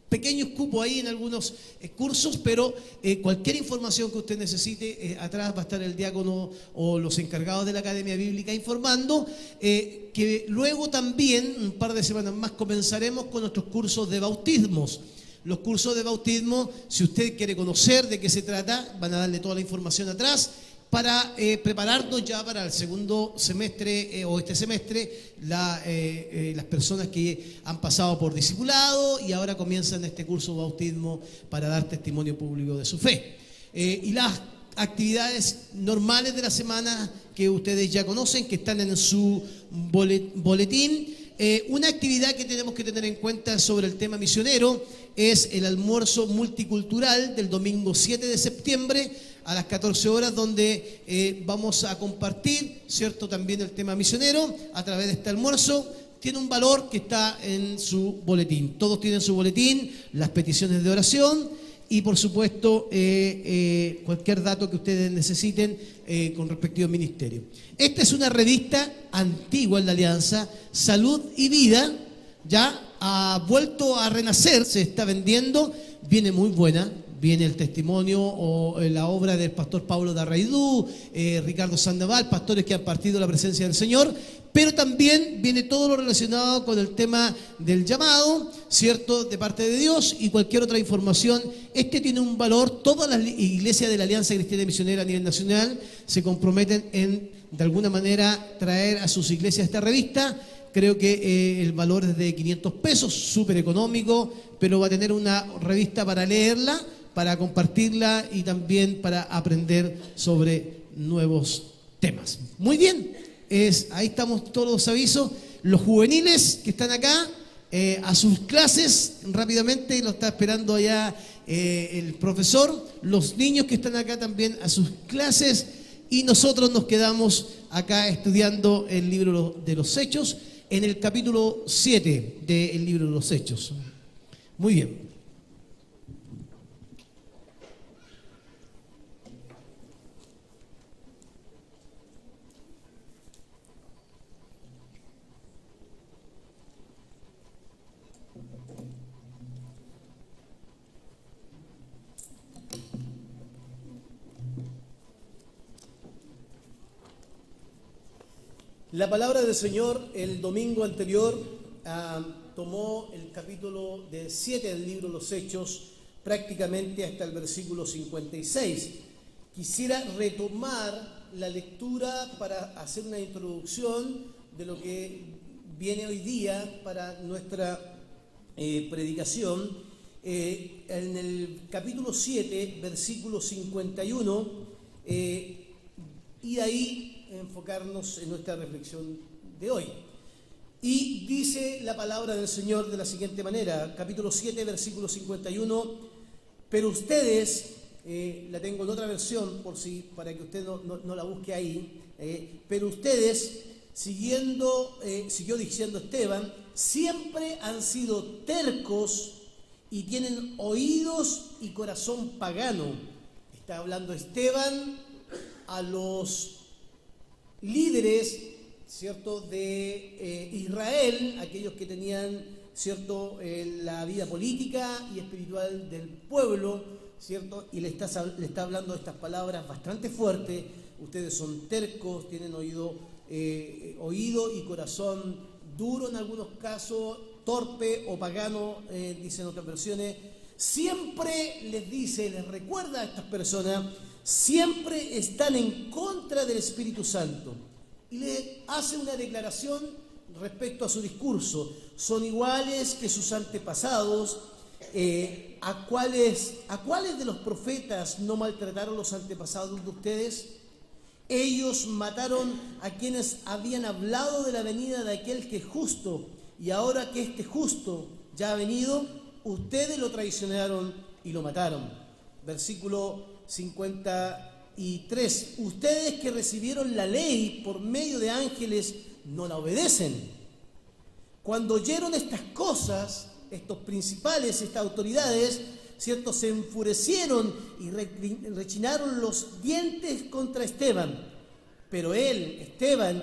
pequeños cupos ahí en algunos cursos, pero cualquier información que usted necesite, atrás va a estar el diácono o los encargados de la Academia Bíblica informando, que luego también, un par de semanas más, comenzaremos con nuestros cursos de bautismos. Los cursos de bautismo, si usted quiere conocer de qué se trata, van a darle toda la información atrás, para prepararnos ya para el segundo semestre o este semestre, las personas que han pasado por discipulado y ahora comienzan este curso de bautismo para dar testimonio público de su fe. Y las actividades normales de la semana que ustedes ya conocen, que están en su boletín. Una actividad que tenemos que tener en cuenta sobre el tema misionero es el almuerzo multicultural del domingo 7 de septiembre a las 14 horas, donde vamos a compartir, ¿cierto?, también el tema misionero a través de este almuerzo. Tiene un valor que está en su boletín. Todos tienen su boletín, las peticiones de oración y, por supuesto, cualquier dato que ustedes necesiten con respectivo ministerio. Esta es una revista antigua en la Alianza, Salud y Vida, ya ha vuelto a renacer, se está vendiendo, viene muy buena. Viene el testimonio o la obra del pastor Pablo Darraidú, Ricardo Sandoval, pastores que han partido la presencia del Señor, pero también viene todo lo relacionado con el tema del llamado, ¿cierto?, de parte de Dios y cualquier otra información. Este tiene un valor. Todas las iglesias de la Alianza Cristiana y Misionera a nivel nacional se comprometen en, de alguna manera, traer a sus iglesias esta revista. Creo que el valor es de 500 pesos, súper económico, pero va a tener una revista para leerla, para compartirla y también para aprender sobre nuevos temas. Muy bien, ahí estamos todos los avisos. Los juveniles que están acá, a sus clases rápidamente, lo está esperando allá el profesor. Los niños que están acá también a sus clases y nosotros nos quedamos acá estudiando el libro de los Hechos, en el capítulo 7 del libro de los Hechos. Muy bien. La palabra del Señor el domingo anterior tomó el capítulo 7 del libro de los Hechos prácticamente hasta el versículo 56. Quisiera retomar la lectura para hacer una introducción de lo que viene hoy día para nuestra predicación. En el capítulo 7, versículo 51, y ahí enfocarnos en nuestra reflexión de hoy. Y dice la palabra del Señor de la siguiente manera, capítulo 7, versículo 51, pero ustedes, la tengo en otra versión por si, para que usted no la busque ahí, pero ustedes, siguió diciendo Esteban, siempre han sido tercos y tienen oídos y corazón pagano. Está hablando Esteban a los líderes, ¿cierto?, de Israel, aquellos que tenían, ¿cierto?, la vida política y espiritual del pueblo, ¿cierto?, y le está hablando estas palabras bastante fuertes. Ustedes son tercos, tienen oído y corazón duro en algunos casos, torpe o pagano, dicen otras versiones. Siempre les recuerda a estas personas, siempre están en contra del Espíritu Santo. Y le hace una declaración respecto a su discurso. Son iguales que sus antepasados. ¿A cuáles de los profetas no maltrataron los antepasados de ustedes? Ellos mataron a quienes habían hablado de la venida de aquel que es justo, y ahora que este justo ya ha venido, ustedes lo traicionaron y lo mataron. Versículo 53. Ustedes que recibieron la ley por medio de ángeles no la obedecen. Cuando oyeron estas cosas, estos principales, estas autoridades, ¿cierto?, se enfurecieron y rechinaron los dientes contra Esteban. Pero él, Esteban,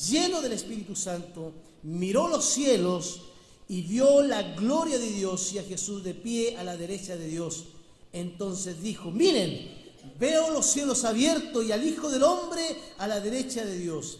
lleno del Espíritu Santo, miró los cielos y vio la gloria de Dios y a Jesús de pie a la derecha de Dios. Entonces dijo: miren, veo los cielos abiertos y al Hijo del Hombre a la derecha de Dios.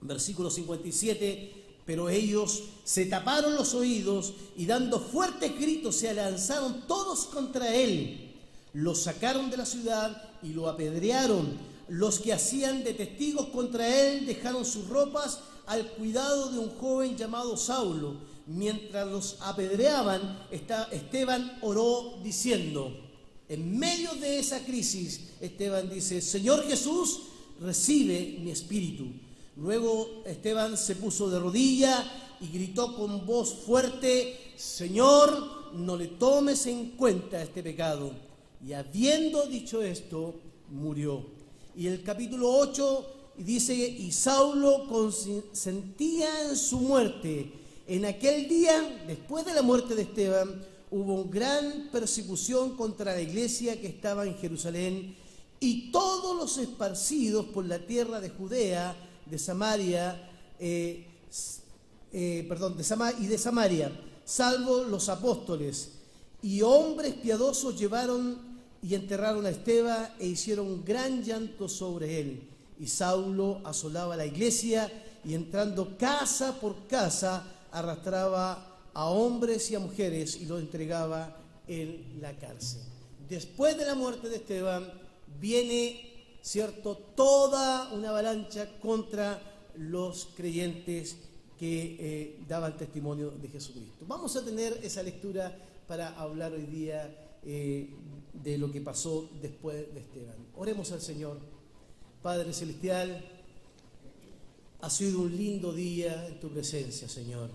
Versículo 57. Pero ellos se taparon los oídos y dando fuertes gritos se lanzaron todos contra él. Lo sacaron de la ciudad y lo apedrearon. Los que hacían de testigos contra él dejaron sus ropas al cuidado de un joven llamado Saulo. Mientras los apedreaban, Esteban oró diciendo, en medio de esa crisis, Esteban dice: Señor Jesús, recibe mi espíritu. Luego Esteban se puso de rodillas y gritó con voz fuerte: Señor, no le tomes en cuenta este pecado. Y habiendo dicho esto, murió. Y el capítulo 8 dice: y Saulo consentía en su muerte. En aquel día, después de la muerte de Esteban, hubo una gran persecución contra la iglesia que estaba en Jerusalén, y todos los esparcidos por la tierra de Judea, de Samaria, y de Samaria, salvo los apóstoles. Y hombres piadosos llevaron y enterraron a Esteban e hicieron un gran llanto sobre él. Y Saulo asolaba la iglesia y entrando casa por casa arrastraba a hombres y a mujeres y los entregaba en la cárcel. Después de la muerte de Esteban viene, ¿cierto?, toda una avalancha contra los creyentes que daban testimonio de Jesucristo. Vamos a tener esa lectura para hablar hoy día de lo que pasó después de Esteban. Oremos al Señor. Padre Celestial, ha sido un lindo día en tu presencia, Señor.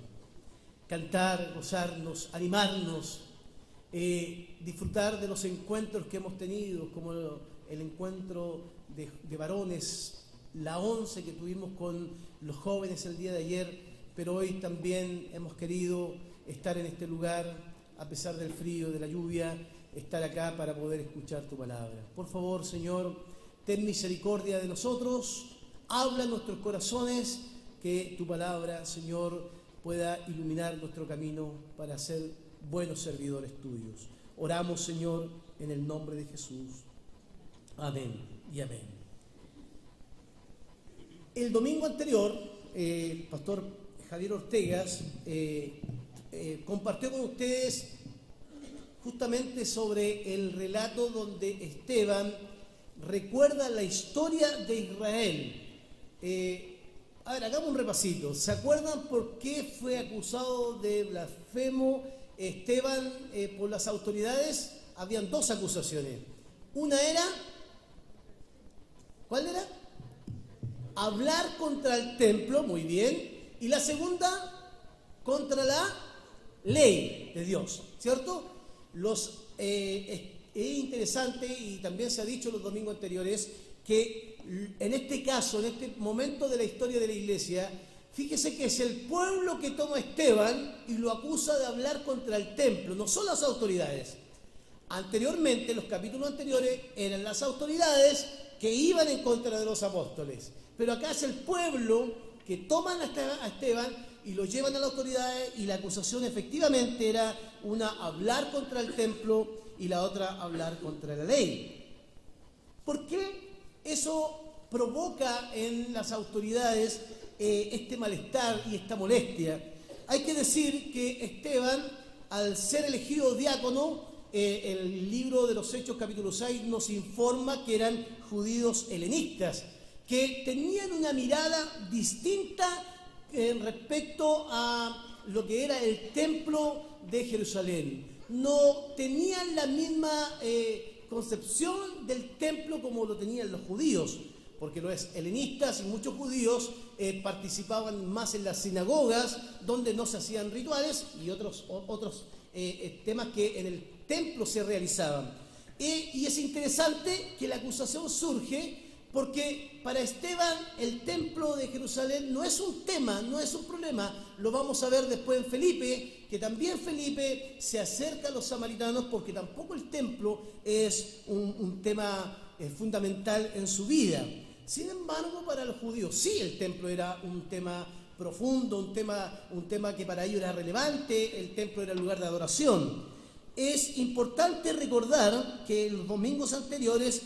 Cantar, gozarnos, animarnos, disfrutar de los encuentros que hemos tenido, como el encuentro de varones, la 11 que tuvimos con los jóvenes el día de ayer, pero hoy también hemos querido estar en este lugar, a pesar del frío, de la lluvia, estar acá para poder escuchar tu palabra. Por favor, Señor, ten misericordia de nosotros, habla en nuestros corazones, que tu palabra, Señor, pueda iluminar nuestro camino para ser buenos servidores tuyos. Oramos, Señor, en el nombre de Jesús. Amén y amén. El domingo anterior, Pastor Javier Ortegas compartió con ustedes justamente sobre el relato donde Esteban recuerda la historia de Israel. A ver, hagamos un repasito. ¿Se acuerdan por qué fue acusado de blasfemo Esteban por las autoridades? Habían dos acusaciones. Una era, ¿cuál era? Hablar contra el templo, muy bien. Y la segunda, contra la ley de Dios, ¿cierto? Es interesante, y también se ha dicho los domingos anteriores, que en este caso, en este momento de la historia de la iglesia, fíjese que es el pueblo que toma a Esteban y lo acusa de hablar contra el templo, no son las autoridades. Anteriormente, los capítulos anteriores, eran las autoridades que iban en contra de los apóstoles. Pero acá es el pueblo que toman a Esteban y lo llevan a las autoridades, y la acusación efectivamente era una, hablar contra el templo, y la otra, hablar contra la ley. ¿Por qué eso provoca en las autoridades este malestar y esta molestia? Hay que decir que Esteban, al ser elegido diácono, el libro de los Hechos capítulo 6 nos informa que eran judíos helenistas, que tenían una mirada distinta respecto a lo que era el templo de Jerusalén. No tenían la misma concepción del templo como lo tenían los judíos. porque los helenistas y muchos judíos participaban más en las sinagogas, donde no se hacían rituales, y otros temas que en el templo se realizaban. Y es interesante que la acusación surge porque para Esteban el templo de Jerusalén no es un tema, no es un problema. Lo vamos a ver después en Felipe, que también Felipe se acerca a los samaritanos porque tampoco el templo es un tema fundamental en su vida. Sin embargo, para los judíos sí el templo era un tema profundo, un tema que para ellos era relevante. El templo era el lugar de adoración. Es importante recordar que en los domingos anteriores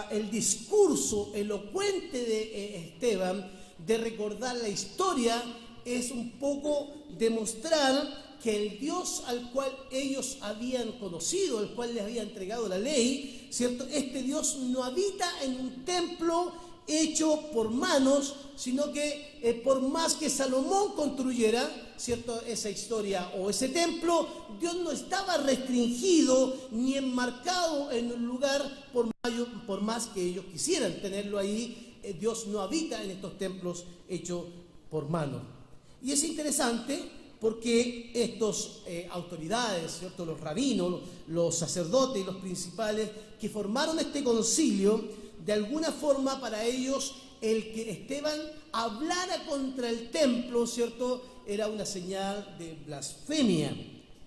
el discurso elocuente de Esteban de recordar la historia es un poco demostrar que el Dios al cual ellos habían conocido, al cual les había entregado la ley, ¿cierto? Este Dios no habita en un templo hecho por manos, sino que por más que Salomón construyera, ¿cierto?, esa historia o ese templo, Dios no estaba restringido ni enmarcado en un lugar por más que ellos quisieran tenerlo ahí. Dios no habita en estos templos hechos por manos. Y es interesante porque estas autoridades, ¿cierto?, los rabinos, los sacerdotes y los principales que formaron este concilio, de alguna forma para ellos el que Esteban hablara contra el templo, ¿cierto?, era una señal de blasfemia.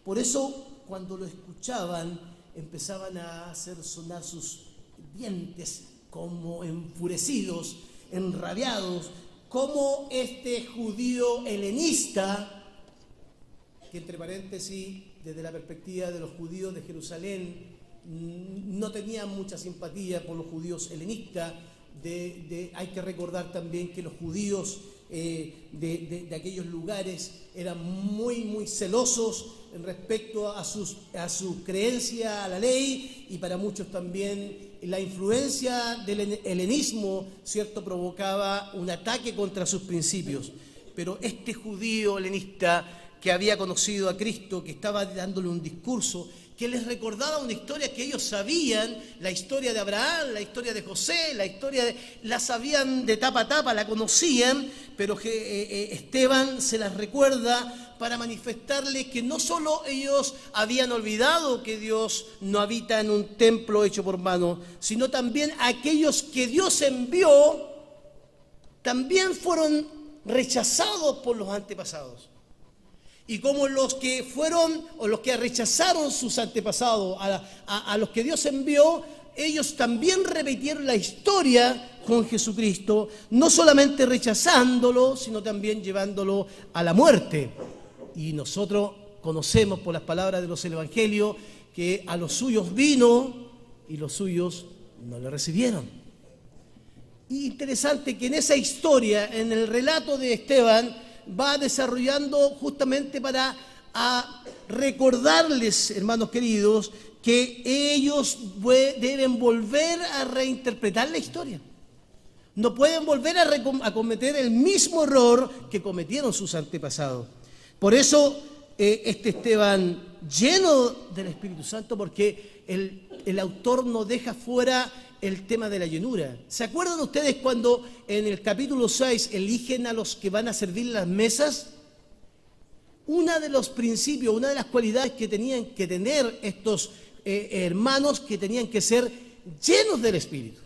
Por eso cuando lo escuchaban empezaban a hacer sonar sus dientes como enfurecidos, enrabiados, como este judío helenista, que entre paréntesis, desde la perspectiva de los judíos de Jerusalén, no tenía mucha simpatía por los judíos helenistas. Hay que recordar también que los judíos de aquellos lugares eran muy celosos en respecto a su creencia a la ley, y para muchos también la influencia del helenismo, ¿cierto?, provocaba un ataque contra sus principios. Pero este judío helenista que había conocido a Cristo, que estaba dándole un discurso que les recordaba una historia que ellos sabían, la historia de Abraham, la historia de José, la sabían de tapa a tapa, la conocían, pero Esteban se las recuerda para manifestarles que no solo ellos habían olvidado que Dios no habita en un templo hecho por manos, sino también aquellos que Dios envió también fueron rechazados por los antepasados. Y como los que fueron o los que rechazaron sus antepasados a los que Dios envió, ellos también repitieron la historia con Jesucristo, no solamente rechazándolo, sino también llevándolo a la muerte. Y nosotros conocemos por las palabras de los evangelios que a los suyos vino y los suyos no le recibieron. Y interesante que en esa historia, en el relato de Esteban, va desarrollando justamente para recordarles, hermanos queridos, que ellos deben volver a reinterpretar la historia. No pueden volver a cometer el mismo error que cometieron sus antepasados. Por eso este Esteban, lleno del Espíritu Santo, porque el autor no deja fuera el tema de la llenura. ¿Se acuerdan ustedes cuando en el capítulo 6 eligen a los que van a servir las mesas? Uno de los principios, una de las cualidades que tenían que tener estos hermanos, que tenían que ser llenos del Espíritu.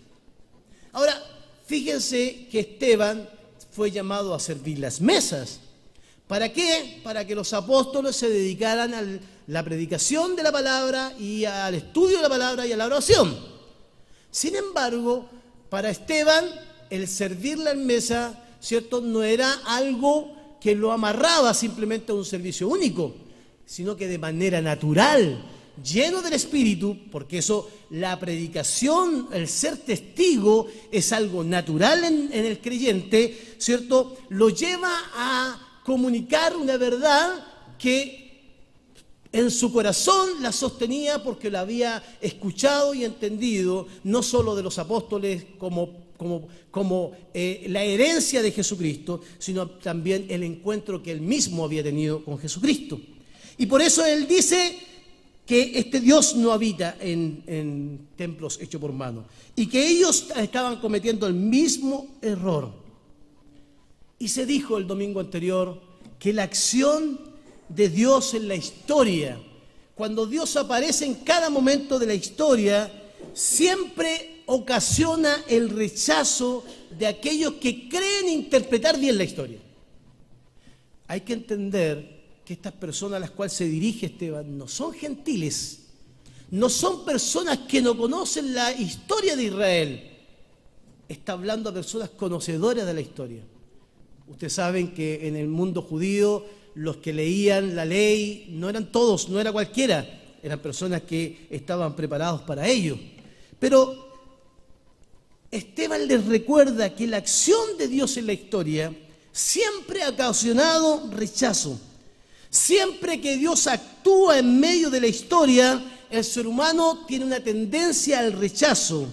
Ahora, fíjense que Esteban fue llamado a servir las mesas. ¿Para qué? Para que los apóstoles se dedicaran a la predicación de la palabra y al estudio de la palabra y a la oración. Sin embargo, para Esteban, el servir la mesa, ¿cierto?, no era algo que lo amarraba simplemente a un servicio único, sino que de manera natural, lleno del Espíritu, porque eso, la predicación, el ser testigo, es algo natural en el creyente, ¿cierto?, lo lleva a comunicar una verdad que en su corazón la sostenía porque la había escuchado y entendido, no solo de los apóstoles como la herencia de Jesucristo, sino también el encuentro que él mismo había tenido con Jesucristo. Y por eso él dice, que este Dios no habita en templos hechos por mano y que ellos estaban cometiendo el mismo error. Y se dijo el domingo anterior que la acción de Dios en la historia, cuando Dios aparece en cada momento de la historia, siempre ocasiona el rechazo de aquellos que creen interpretar bien la historia. Hay que entender que estas personas a las cuales se dirige Esteban no son gentiles, no son personas que no conocen la historia de Israel. Está hablando a personas conocedoras de la historia. Ustedes saben que en el mundo judío los que leían la ley no eran todos, no era cualquiera, eran personas que estaban preparados para ello. Pero Esteban les recuerda que la acción de Dios en la historia siempre ha ocasionado rechazo. Siempre que Dios actúa en medio de la historia, el ser humano tiene una tendencia al rechazo.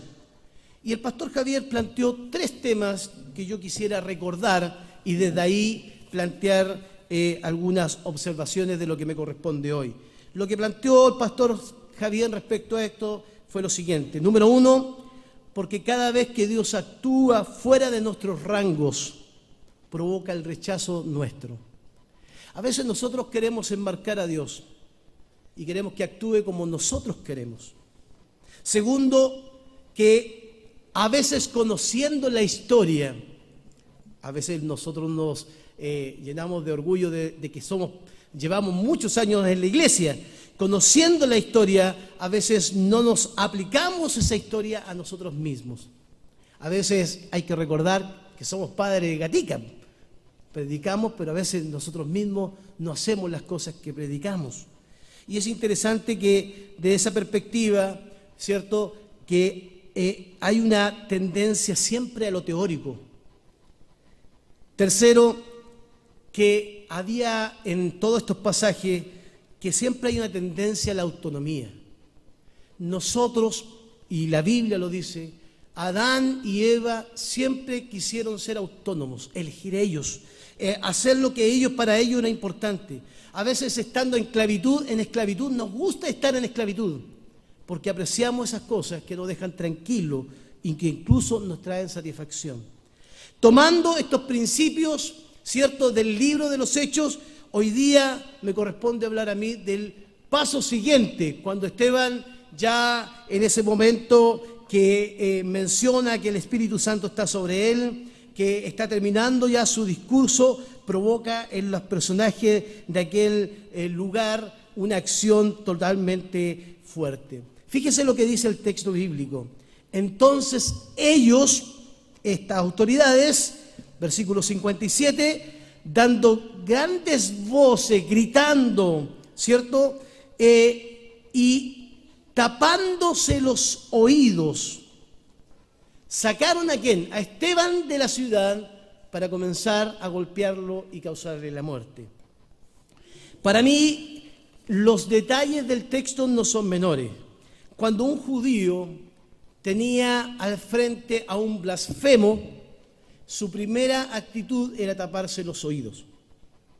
Y el pastor Javier planteó 3 temas que yo quisiera recordar y desde ahí plantear algunas observaciones de lo que me corresponde hoy. Lo que planteó el pastor Javier respecto a esto fue lo siguiente. Número 1, porque cada vez que Dios actúa fuera de nuestros rangos, provoca el rechazo nuestro. A veces nosotros queremos enmarcar a Dios y queremos que actúe como nosotros queremos. Segundo, que a veces conociendo la historia, a veces nosotros nos llenamos de orgullo de que llevamos muchos años en la iglesia. Conociendo la historia, a veces no nos aplicamos esa historia a nosotros mismos. A veces hay que recordar que somos padres de gatica. Predicamos, pero a veces nosotros mismos no hacemos las cosas que predicamos. Y es interesante que de esa perspectiva, ¿cierto?, que hay una tendencia siempre a lo teórico. Tercero, que había en todos estos pasajes que siempre hay una tendencia a la autonomía. Nosotros, y la Biblia lo dice, Adán y Eva siempre quisieron ser autónomos, elegir ellos, hacer lo que para ellos era importante. A veces estando en esclavitud, nos gusta estar en esclavitud, porque apreciamos esas cosas que nos dejan tranquilos y que incluso nos traen satisfacción. Tomando estos principios, ¿cierto?, del libro de los Hechos, hoy día me corresponde hablar a mí del paso siguiente, cuando Esteban ya en ese momento que menciona que el Espíritu Santo está sobre él, que está terminando ya su discurso, provoca en los personajes de aquel lugar una acción totalmente fuerte. Fíjese lo que dice el texto bíblico. Entonces ellos, estas autoridades, versículo 57, dando grandes voces, gritando, ¿cierto? Y tapándose los oídos, sacaron ¿a quién? A Esteban de la ciudad para comenzar a golpearlo y causarle la muerte. Para mí, los detalles del texto no son menores. Cuando un judío tenía al frente a un blasfemo, su primera actitud era taparse los oídos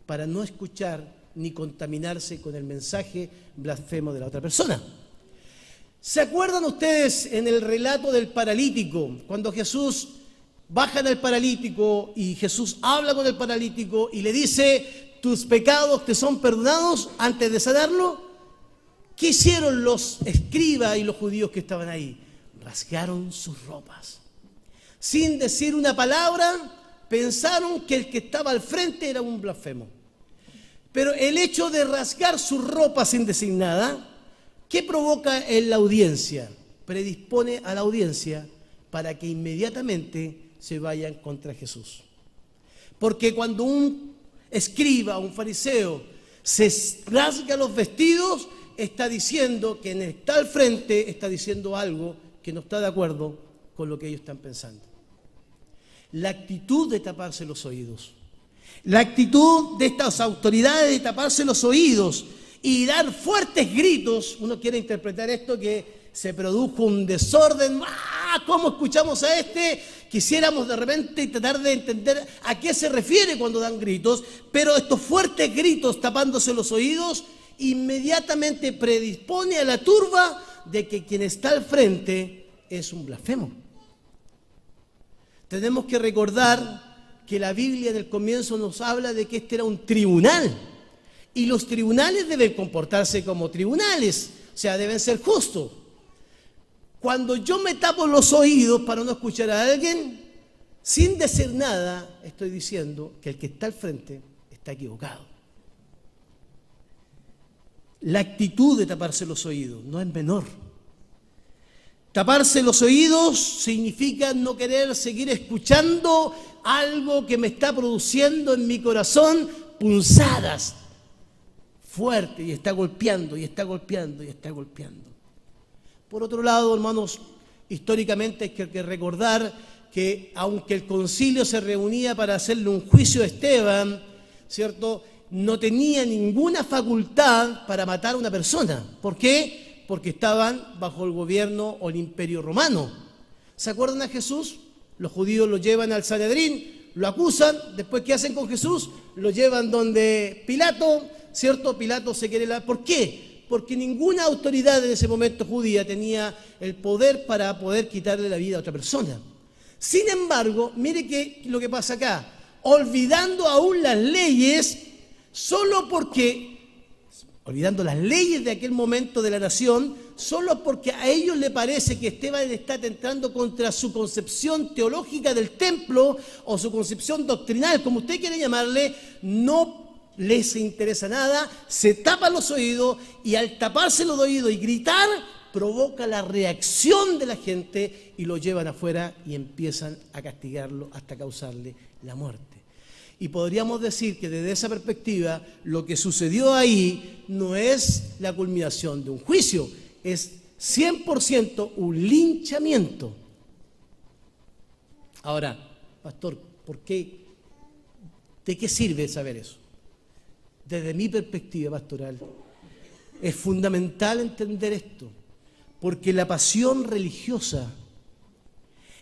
para no escuchar ni contaminarse con el mensaje blasfemo de la otra persona. ¿Se acuerdan ustedes en el relato del paralítico, cuando Jesús baja al paralítico y Jesús habla con el paralítico y le dice, tus pecados te son perdonados antes de sanarlo? ¿Qué hicieron los escribas y los judíos que estaban ahí? Rasgaron sus ropas. Sin decir una palabra, pensaron que el que estaba al frente era un blasfemo. Pero el hecho de rasgar su ropa sin decir nada, ¿qué provoca en la audiencia? Predispone a la audiencia para que inmediatamente se vayan contra Jesús. Porque cuando un escriba, un fariseo, se rasga los vestidos, está diciendo que en está al frente, está diciendo algo que no está de acuerdo con lo que ellos están pensando. La actitud de taparse los oídos, la actitud de estas autoridades de taparse los oídos y dar fuertes gritos. Uno quiere interpretar esto que se produjo un desorden. ¿Cómo escuchamos a este? Quisiéramos de repente tratar de entender a qué se refiere cuando dan gritos, pero estos fuertes gritos tapándose los oídos inmediatamente predispone a la turba de que quien está al frente es un blasfemo. Tenemos que recordar que la Biblia en el comienzo nos habla de que este era un tribunal, y los tribunales deben comportarse como tribunales, o sea, deben ser justos. Cuando yo me tapo los oídos para no escuchar a alguien, sin decir nada, estoy diciendo que el que está al frente está equivocado. La actitud de taparse los oídos no es menor. Taparse los oídos significa no querer seguir escuchando algo que me está produciendo en mi corazón punzadas fuertes y está golpeando y está golpeando y está golpeando. Por otro lado, hermanos, históricamente hay que recordar que aunque el concilio se reunía para hacerle un juicio a Esteban, ¿cierto?, no tenía ninguna facultad para matar a una persona. ¿Por qué? Porque estaban bajo el gobierno o el imperio romano. ¿Se acuerdan a Jesús? Los judíos lo llevan al Sanedrín, lo acusan, después ¿qué hacen con Jesús? Lo llevan donde Pilato, ¿cierto? Pilato se quiere... ¿Por qué? Porque ninguna autoridad en ese momento judía tenía el poder para poder quitarle la vida a otra persona. Sin embargo, mire lo que pasa acá, olvidando aún las leyes, olvidando las leyes de aquel momento de la nación, solo porque a ellos le parece que Esteban está atentando contra su concepción teológica del templo o su concepción doctrinal, como usted quiere llamarle, no les interesa nada, se tapan los oídos y al taparse los oídos y gritar, provoca la reacción de la gente y lo llevan afuera y empiezan a castigarlo hasta causarle la muerte. Y podríamos decir que desde esa perspectiva lo que sucedió ahí no es la culminación de un juicio, es 100% un linchamiento. Ahora, pastor, ¿por qué? ¿De qué sirve saber eso? Desde mi perspectiva pastoral, es fundamental entender esto, porque la pasión religiosa,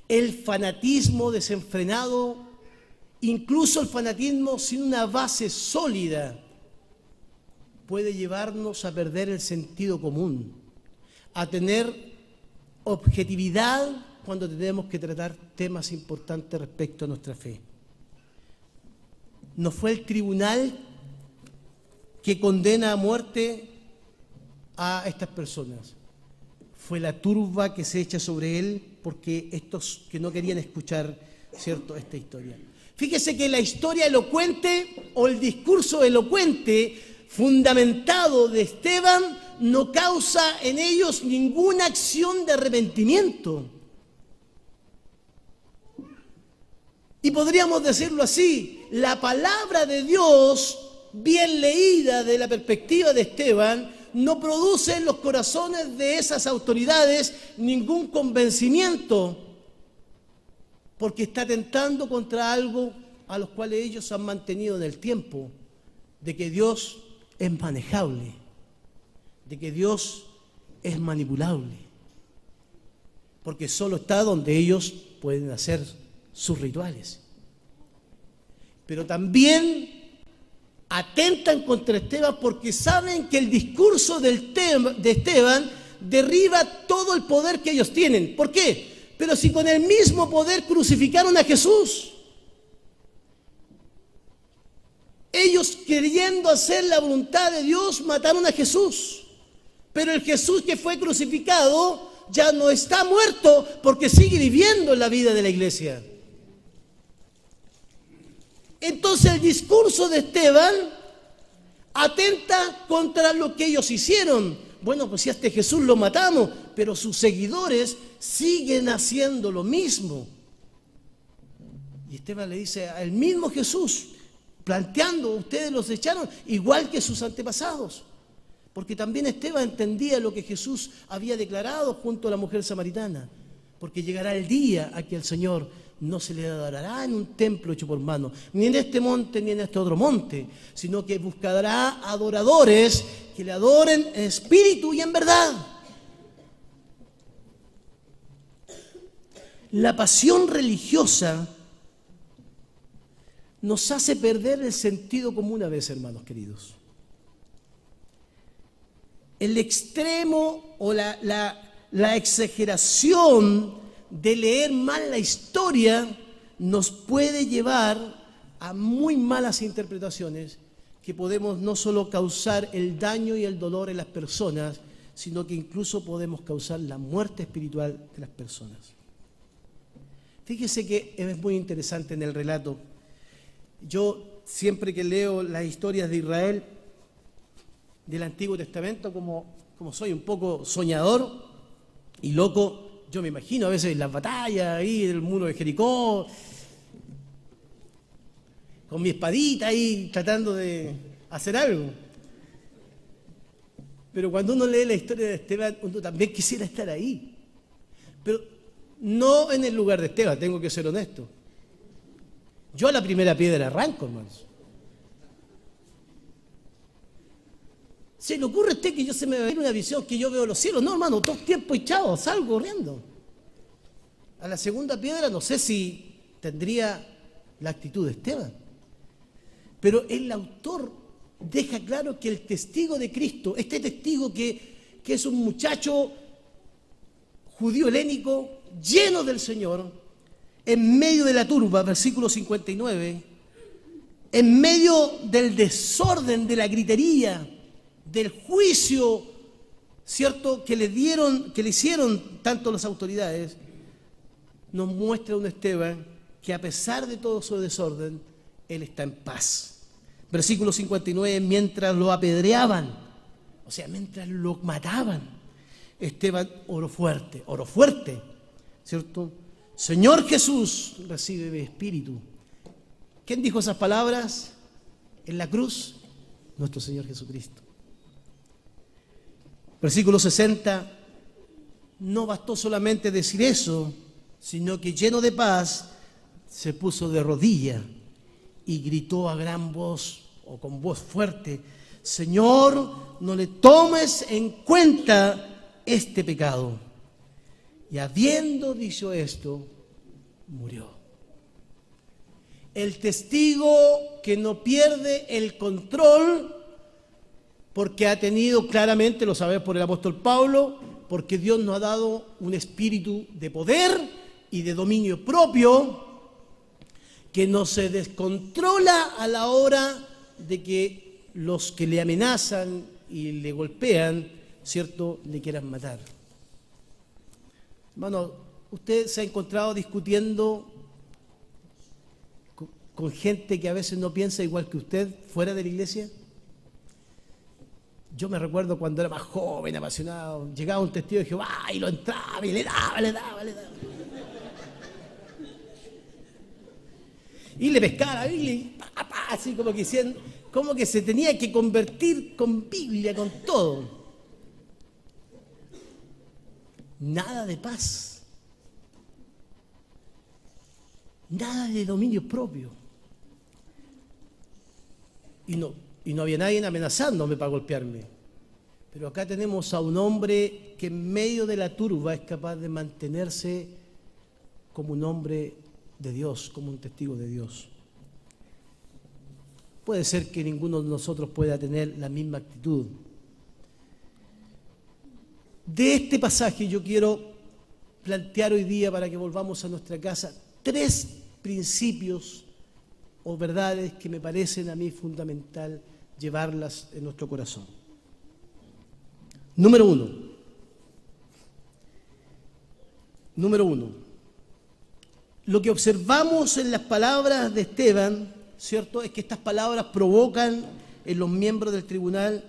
el fanatismo desenfrenado, incluso el fanatismo sin una base sólida, puede llevarnos a perder el sentido común, a tener objetividad cuando tenemos que tratar temas importantes respecto a nuestra fe. No fue el tribunal que condena a muerte a estas personas, fue la turba que se echa sobre él porque estos que no querían escuchar, ¿cierto?, esta historia. Fíjese que la historia elocuente o el discurso elocuente fundamentado de Esteban no causa en ellos ninguna acción de arrepentimiento. Y podríamos decirlo así, la palabra de Dios, bien leída de la perspectiva de Esteban, no produce en los corazones de esas autoridades ningún convencimiento, porque está atentando contra algo a los cuales ellos han mantenido en el tiempo, de que Dios es manejable, de que Dios es manipulable, porque solo está donde ellos pueden hacer sus rituales. Pero también atentan contra Esteban porque saben que el discurso de Esteban derriba todo el poder que ellos tienen. ¿Por qué? Pero si con el mismo poder crucificaron a Jesús, ellos queriendo hacer la voluntad de Dios mataron a Jesús, pero el Jesús que fue crucificado ya no está muerto porque sigue viviendo en la vida de la iglesia. Entonces el discurso de Esteban atenta contra lo que ellos hicieron. Bueno, pues si a este Jesús lo matamos, pero sus seguidores siguen haciendo lo mismo. Y Esteban le dice al mismo Jesús, planteando, ustedes los echaron igual que sus antepasados. Porque también Esteban entendía lo que Jesús había declarado junto a la mujer samaritana. Porque llegará el día a que el Señor no se le adorará en un templo hecho por mano, ni en este monte ni en este otro monte, sino que buscará adoradores que le adoren en espíritu y en verdad. La pasión religiosa nos hace perder el sentido común a veces, hermanos queridos. el extremo o la exageración de leer mal la historia nos puede llevar a muy malas interpretaciones que podemos no solo causar el daño y el dolor en las personas, sino que incluso podemos causar la muerte espiritual de las personas. Fíjese que es muy interesante en el relato. Yo siempre que leo las historias de Israel del Antiguo Testamento, como soy un poco soñador y loco, yo me imagino a veces las batallas ahí del muro de Jericó, con mi espadita ahí tratando de hacer algo. Pero cuando uno lee la historia de Esteban, uno también quisiera estar ahí. Pero no en el lugar de Esteban, tengo que ser honesto. Yo a la primera piedra arranco, hermanos. ¿Se le ocurre a usted que se me va a ir una visión que yo veo los cielos? No, hermano, todo tiempo y chao, salgo corriendo. A la segunda piedra no sé si tendría la actitud de Esteban. Pero el autor deja claro que el testigo de Cristo, este testigo que es un muchacho judío helénico, lleno del Señor, en medio de la turba, versículo 59, en medio del desorden, de la gritería, del juicio, ¿cierto?, que le hicieron tanto las autoridades, nos muestra un Esteban que a pesar de todo su desorden, él está en paz. Versículo 59, mientras lo apedreaban, o sea, mientras lo mataban, Esteban oró fuerte, ¿cierto? Señor Jesús, recibe mi espíritu. ¿Quién dijo esas palabras en la cruz? Nuestro Señor Jesucristo. Versículo 60, no bastó solamente decir eso, sino que lleno de paz, se puso de rodillas y gritó a gran voz, o con voz fuerte, Señor, no le tomes en cuenta este pecado. Y habiendo dicho esto, murió. El testigo que no pierde el control, porque ha tenido claramente, lo sabemos por el apóstol Pablo, porque Dios nos ha dado un espíritu de poder y de dominio propio, que no se descontrola a la hora de que los que le amenazan y le golpean, ¿cierto?, le quieran matar. Hermano, usted se ha encontrado discutiendo con gente que a veces no piensa igual que usted fuera de la iglesia. Yo me recuerdo cuando era más joven, apasionado, llegaba un testigo de Jehová y lo entraba y le daba. Y le pescaba la Biblia y así como que se tenía que convertir con Biblia, con todo. Nada de paz. Nada de dominio propio. Y no había nadie amenazándome para golpearme. Pero acá tenemos a un hombre que en medio de la turba es capaz de mantenerse como un hombre de Dios, como un testigo de Dios. Puede ser que ninguno de nosotros pueda tener la misma actitud. De este pasaje yo quiero plantear hoy día, para que volvamos a nuestra casa, 3 principios o verdades que me parecen a mí fundamental llevarlas en nuestro corazón. Número uno. Lo que observamos en las palabras de Esteban, ¿cierto?, es que estas palabras provocan en los miembros del tribunal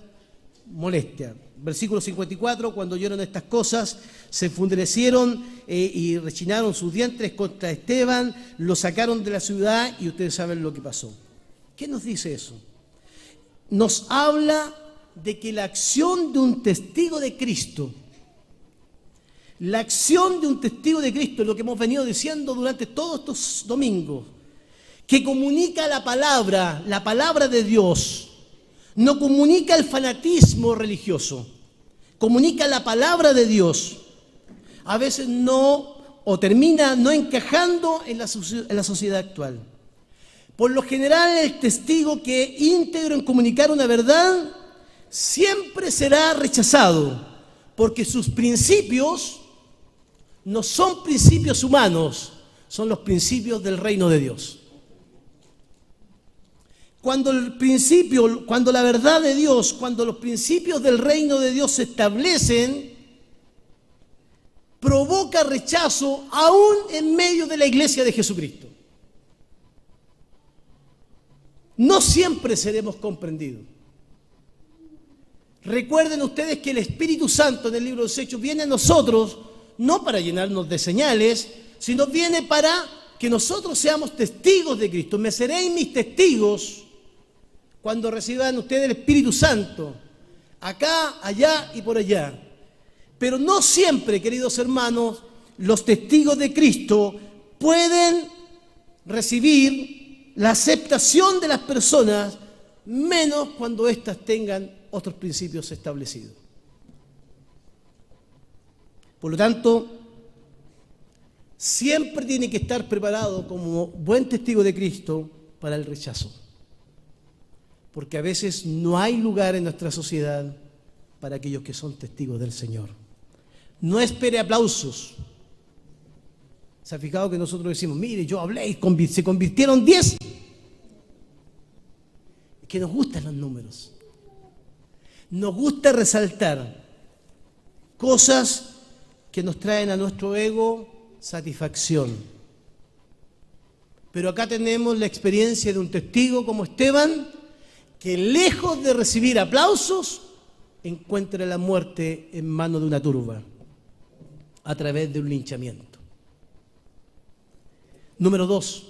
molestia. Versículo 54, cuando oyeron estas cosas, se enfurecieron y rechinaron sus dientes contra Esteban, lo sacaron de la ciudad y ustedes saben lo que pasó. ¿Qué nos dice eso? Nos habla de que la acción de un testigo de Cristo, lo que hemos venido diciendo durante todos estos domingos, que comunica la palabra de Dios, no comunica el fanatismo religioso, comunica la palabra de Dios. A veces termina no encajando en la sociedad actual. Por lo general, el testigo que íntegro en comunicar una verdad siempre será rechazado, porque sus principios no son principios humanos, son los principios del reino de Dios. Cuando la verdad de Dios, cuando los principios del reino de Dios se establecen, provoca rechazo aún en medio de la iglesia de Jesucristo. No siempre seremos comprendidos. Recuerden ustedes que el Espíritu Santo en el libro de los Hechos viene a nosotros no para llenarnos de señales, sino viene para que nosotros seamos testigos de Cristo. Me seréis mis testigos cuando reciban ustedes el Espíritu Santo, acá, allá y por allá. Pero no siempre, queridos hermanos, los testigos de Cristo pueden recibir la aceptación de las personas, menos cuando éstas tengan otros principios establecidos. Por lo tanto, siempre tiene que estar preparado como buen testigo de Cristo para el rechazo. Porque a veces no hay lugar en nuestra sociedad para aquellos que son testigos del Señor. No espere aplausos. ¿Se ha fijado que nosotros decimos, mire, yo hablé y se convirtieron 10? Es que nos gustan los números. Nos gusta resaltar cosas que nos traen a nuestro ego satisfacción. Pero acá tenemos la experiencia de un testigo como Esteban, que lejos de recibir aplausos, encuentra la muerte en manos de una turba, a través de un linchamiento. Número 2.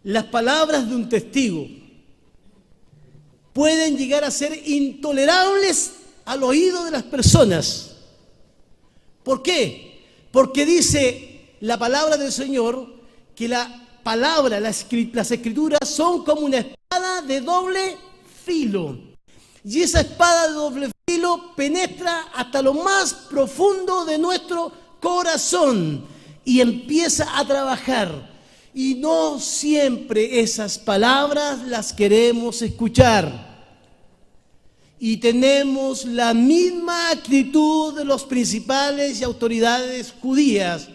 Las palabras de un testigo pueden llegar a ser intolerables al oído de las personas. ¿Por qué? Porque dice la palabra del Señor que las escrituras son como una espada de doble filo. Y esa espada de doble filo penetra hasta lo más profundo de nuestro corazón y empieza a trabajar. Y no siempre esas palabras las queremos escuchar. Y tenemos la misma actitud de los principales y autoridades judías.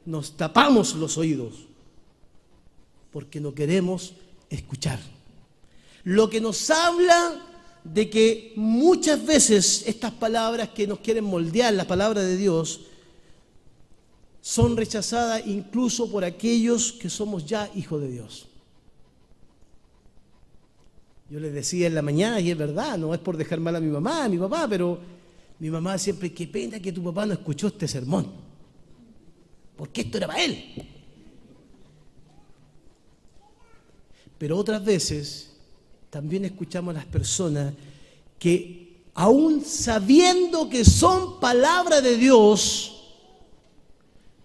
Nos tapamos los oídos porque no queremos escuchar. Lo que nos habla de que muchas veces estas palabras que nos quieren moldear, la palabra de Dios, son rechazadas incluso por aquellos que somos ya hijos de Dios. Yo les decía en la mañana, y es verdad, no es por dejar mal a mi mamá, a mi papá, pero mi mamá siempre, qué pena que tu papá no escuchó este sermón, porque esto era para él. Pero otras veces también escuchamos a las personas que, aún sabiendo que son palabra de Dios,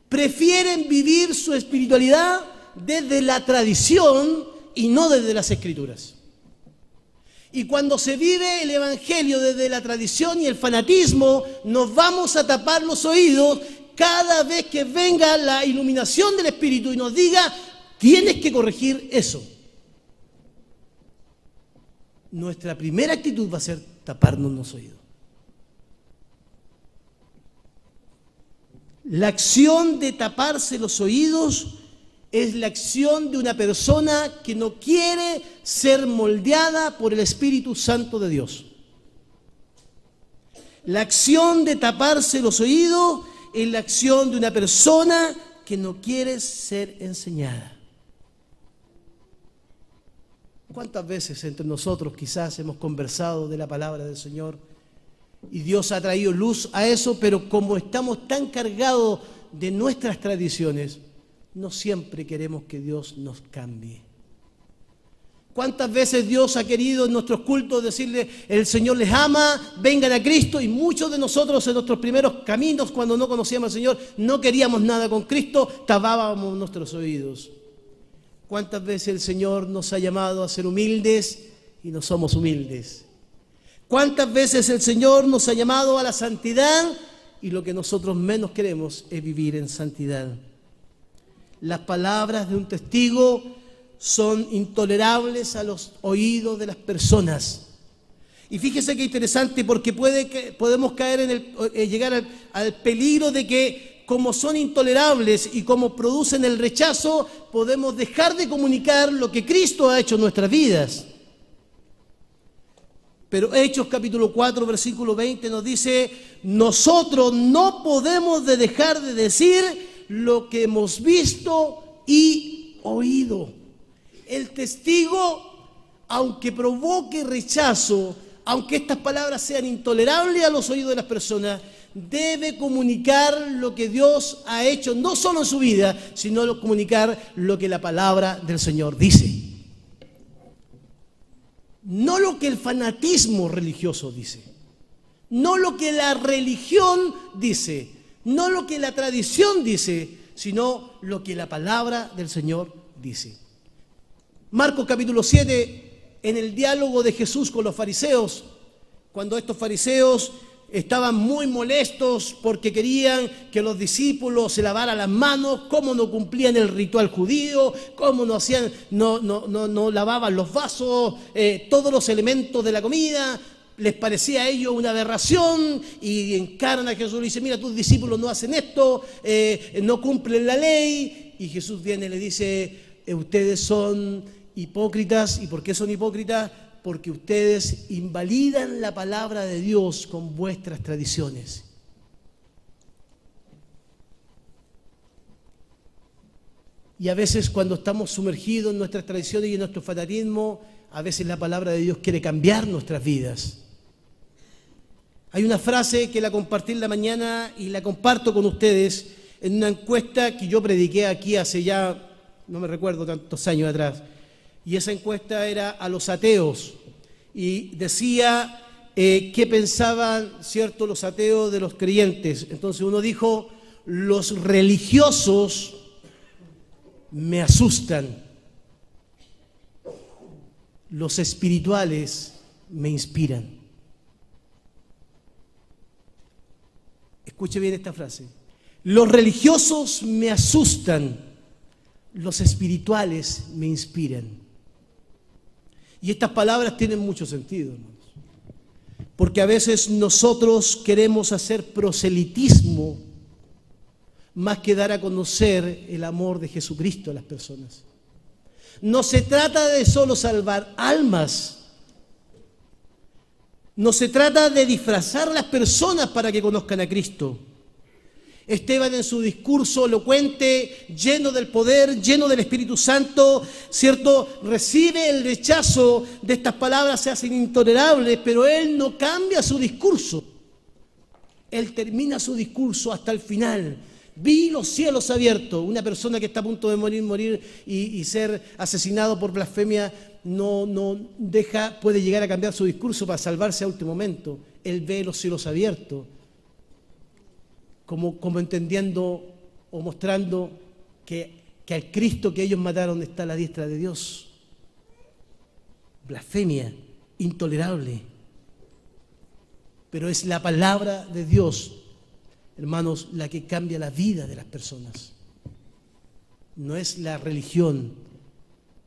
prefieren vivir su espiritualidad desde la tradición y no desde las Escrituras. Y cuando se vive el Evangelio desde la tradición y el fanatismo, nos vamos a tapar los oídos cada vez que venga la iluminación del Espíritu y nos diga, tienes que corregir eso. Nuestra primera actitud va a ser taparnos los oídos. La acción de taparse los oídos es la acción de una persona que no quiere ser moldeada por el Espíritu Santo de Dios. La acción de taparse los oídos es la acción de una persona que no quiere ser enseñada. ¿Cuántas veces entre nosotros quizás hemos conversado de la palabra del Señor y Dios ha traído luz a eso, pero como estamos tan cargados de nuestras tradiciones, no siempre queremos que Dios nos cambie? ¿Cuántas veces Dios ha querido en nuestros cultos decirle, el Señor les ama, vengan a Cristo? Y muchos de nosotros en nuestros primeros caminos, cuando no conocíamos al Señor, no queríamos nada con Cristo, tapábamos nuestros oídos. ¿Cuántas veces el Señor nos ha llamado a ser humildes y no somos humildes? ¿Cuántas veces el Señor nos ha llamado a la santidad y lo que nosotros menos queremos es vivir en santidad? Las palabras de un testigo son intolerables a los oídos de las personas. Y fíjese qué interesante, porque podemos caer llegar al peligro de que, como son intolerables y como producen el rechazo, podemos dejar de comunicar lo que Cristo ha hecho en nuestras vidas. Pero Hechos capítulo 4, versículo 20 nos dice: nosotros no podemos dejar de decir lo que hemos visto y oído. El testigo, aunque provoque rechazo, aunque estas palabras sean intolerables a los oídos de las personas, debe comunicar lo que Dios ha hecho, no solo en su vida, sino comunicar lo que la palabra del Señor dice. No lo que el fanatismo religioso dice, no lo que la religión dice, no lo que la tradición dice, sino lo que la palabra del Señor dice. Marcos capítulo 7, en el diálogo de Jesús con los fariseos, cuando estos fariseos estaban muy molestos porque querían que los discípulos se lavaran las manos, cómo no cumplían el ritual judío, cómo no lavaban los vasos, todos los elementos de la comida. Les parecía a ellos una aberración y encaran a Jesús y le dicen: mira, tus discípulos no hacen esto, no cumplen la ley. Y Jesús viene y le dice: ustedes son hipócritas. ¿Y por qué son hipócritas? Porque ustedes invalidan la palabra de Dios con vuestras tradiciones. Y a veces, cuando estamos sumergidos en nuestras tradiciones y en nuestro fanatismo, a veces la palabra de Dios quiere cambiar nuestras vidas. Hay una frase que la compartí en la mañana y la comparto con ustedes en una encuesta que yo prediqué aquí hace ya, no me recuerdo, tantos años atrás. Y esa encuesta era a los ateos y decía qué pensaban, ¿cierto?, los ateos de los creyentes. Entonces uno dijo: los religiosos me asustan, los espirituales me inspiran. Escuche bien esta frase: los religiosos me asustan, los espirituales me inspiran. Y estas palabras tienen mucho sentido, hermanos, porque a veces nosotros queremos hacer proselitismo más que dar a conocer el amor de Jesucristo a las personas. No se trata de solo salvar almas, no se trata de disfrazar a las personas para que conozcan a Cristo. Esteban, en su discurso elocuente, lleno del poder, lleno del Espíritu Santo, ¿cierto?, recibe el rechazo de estas palabras, se hacen intolerables, pero él no cambia su discurso. Él termina su discurso hasta el final. Vi los cielos abiertos. Una persona que está a punto de morir y ser asesinado por blasfemia puede llegar a cambiar su discurso para salvarse a último momento. Él ve los cielos abiertos, como entendiendo o mostrando que al Cristo que ellos mataron está a la diestra de Dios. Blasfemia, intolerable. Pero es la palabra de Dios, hermanos, la que cambia la vida de las personas. No es la religión,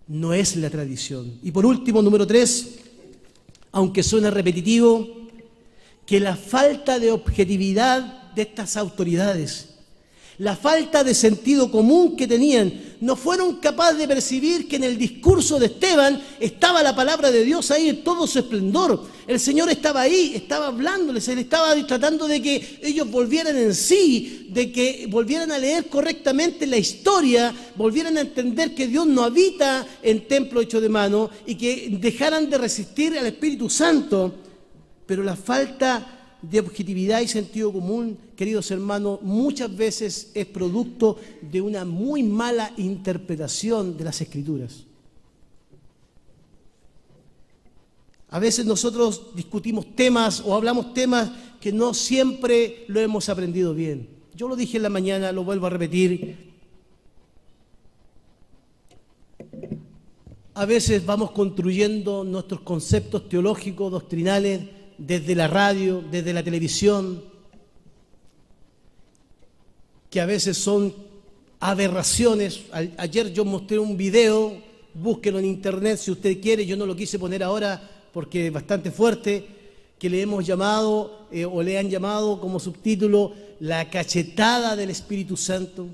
no es la tradición. Y por último, número 3, aunque suena repetitivo, que la falta de objetividad de estas autoridades, la falta de sentido común que tenían, no fueron capaces de percibir que en el discurso de Esteban estaba la palabra de Dios ahí en todo su esplendor. El Señor estaba ahí, estaba hablándoles, Él estaba tratando de que ellos volvieran en sí, de que volvieran a leer correctamente la historia, volvieran a entender que Dios no habita en templo hecho de mano y que dejaran de resistir al Espíritu Santo. Pero la falta de objetividad y sentido común, queridos hermanos, muchas veces es producto de una muy mala interpretación de las Escrituras. A veces nosotros discutimos temas o hablamos temas que no siempre lo hemos aprendido bien. Yo lo dije en la mañana, lo vuelvo a repetir. A veces vamos construyendo nuestros conceptos teológicos, doctrinales, desde la radio, desde la televisión, que a veces son aberraciones. Ayer yo mostré un video, búsquelo en internet si usted quiere, yo no lo quise poner ahora porque es bastante fuerte, que le hemos llamado o le han llamado como subtítulo La cachetada del Espíritu Santo,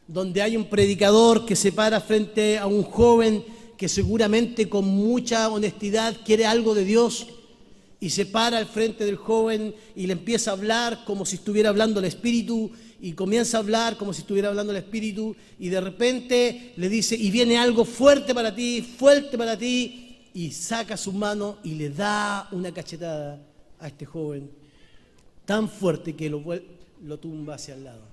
donde hay un predicador que se para frente a un joven que seguramente con mucha honestidad quiere algo de Dios, y se para al frente del joven y le empieza a hablar como si estuviera hablando el Espíritu, y comienza a hablar como si estuviera hablando el Espíritu, y de repente le dice, y viene algo fuerte para ti, y saca su mano y le da una cachetada a este joven, tan fuerte que lo tumba hacia el lado.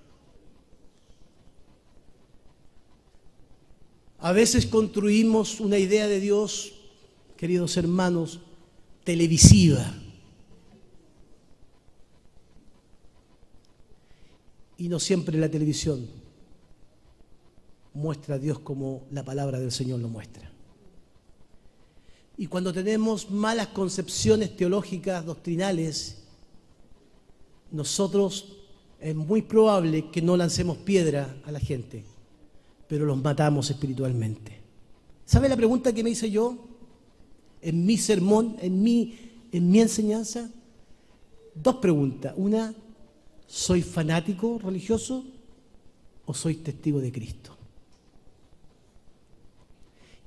A veces construimos una idea de Dios, queridos hermanos, televisiva. Y no siempre la televisión muestra a Dios como la palabra del Señor lo muestra. Y cuando tenemos malas concepciones teológicas, doctrinales, nosotros es muy probable que no lancemos piedra a la gente, pero los matamos espiritualmente. ¿Sabe la pregunta que me hice yo en mi sermón, en mi enseñanza? Dos preguntas. Una, ¿soy fanático religioso o soy testigo de Cristo?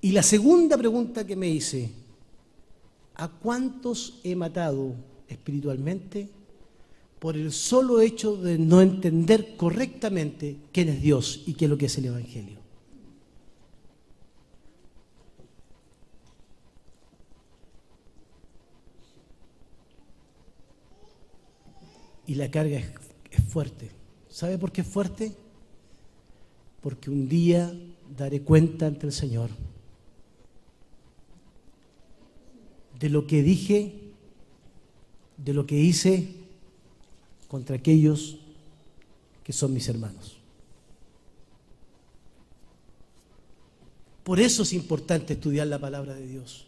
Y la segunda pregunta que me hice, ¿a cuántos he matado espiritualmente por el solo hecho de no entender correctamente quién es Dios y qué es lo que es el Evangelio? Y la carga es fuerte. ¿Sabe por qué es fuerte? Porque un día daré cuenta ante el Señor de lo que dije, de lo que hice contra aquellos que son mis hermanos. Por eso es importante estudiar la palabra de Dios.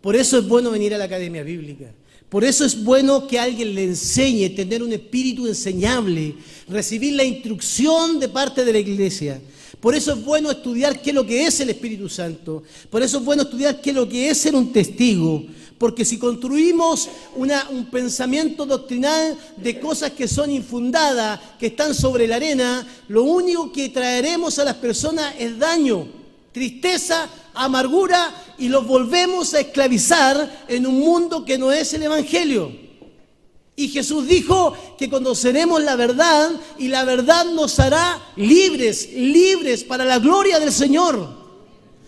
Por eso es bueno venir a la Academia Bíblica. Por eso es bueno que alguien le enseñe, tener un espíritu enseñable, recibir la instrucción de parte de la iglesia. Por eso es bueno estudiar qué es lo que es el Espíritu Santo. Por eso es bueno estudiar qué es lo que es ser un testigo. Porque si construimos un pensamiento doctrinal de cosas que son infundadas, que están sobre la arena, lo único que traeremos a las personas es daño, tristeza, amargura, y los volvemos a esclavizar en un mundo que no es el Evangelio. Y Jesús dijo que conoceremos la verdad y la verdad nos hará libres para la gloria del Señor.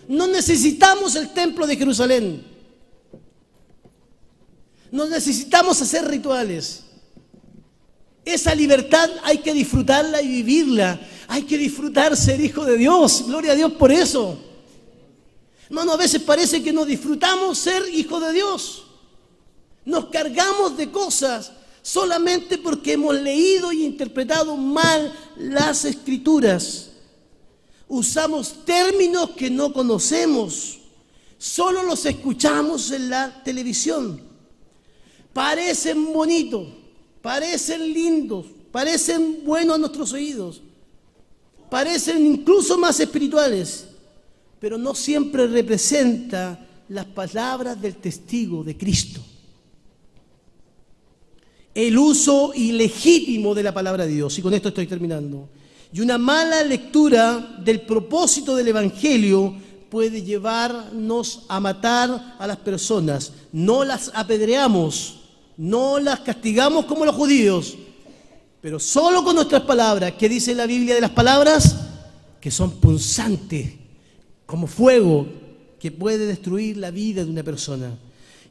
No necesitamos el templo de Jerusalén. No necesitamos hacer rituales. Esa libertad hay que disfrutarla y vivirla. Hay que disfrutar ser hijo de Dios. Gloria a Dios por eso. Hermano, a veces parece que no disfrutamos ser hijo de Dios. Nos cargamos de cosas solamente porque hemos leído y interpretado mal las Escrituras. Usamos términos que no conocemos. Solo los escuchamos en la televisión. Parecen bonitos, parecen lindos, parecen buenos a nuestros oídos, parecen incluso más espirituales, pero no siempre representa las palabras del testigo de Cristo. El uso ilegítimo de la palabra de Dios, y con esto estoy terminando, y una mala lectura del propósito del Evangelio puede llevarnos a matar a las personas. No las apedreamos, no las castigamos como los judíos, pero solo con nuestras palabras. ¿Qué dice la Biblia de las palabras? Que son punzantes, como fuego, que puede destruir la vida de una persona.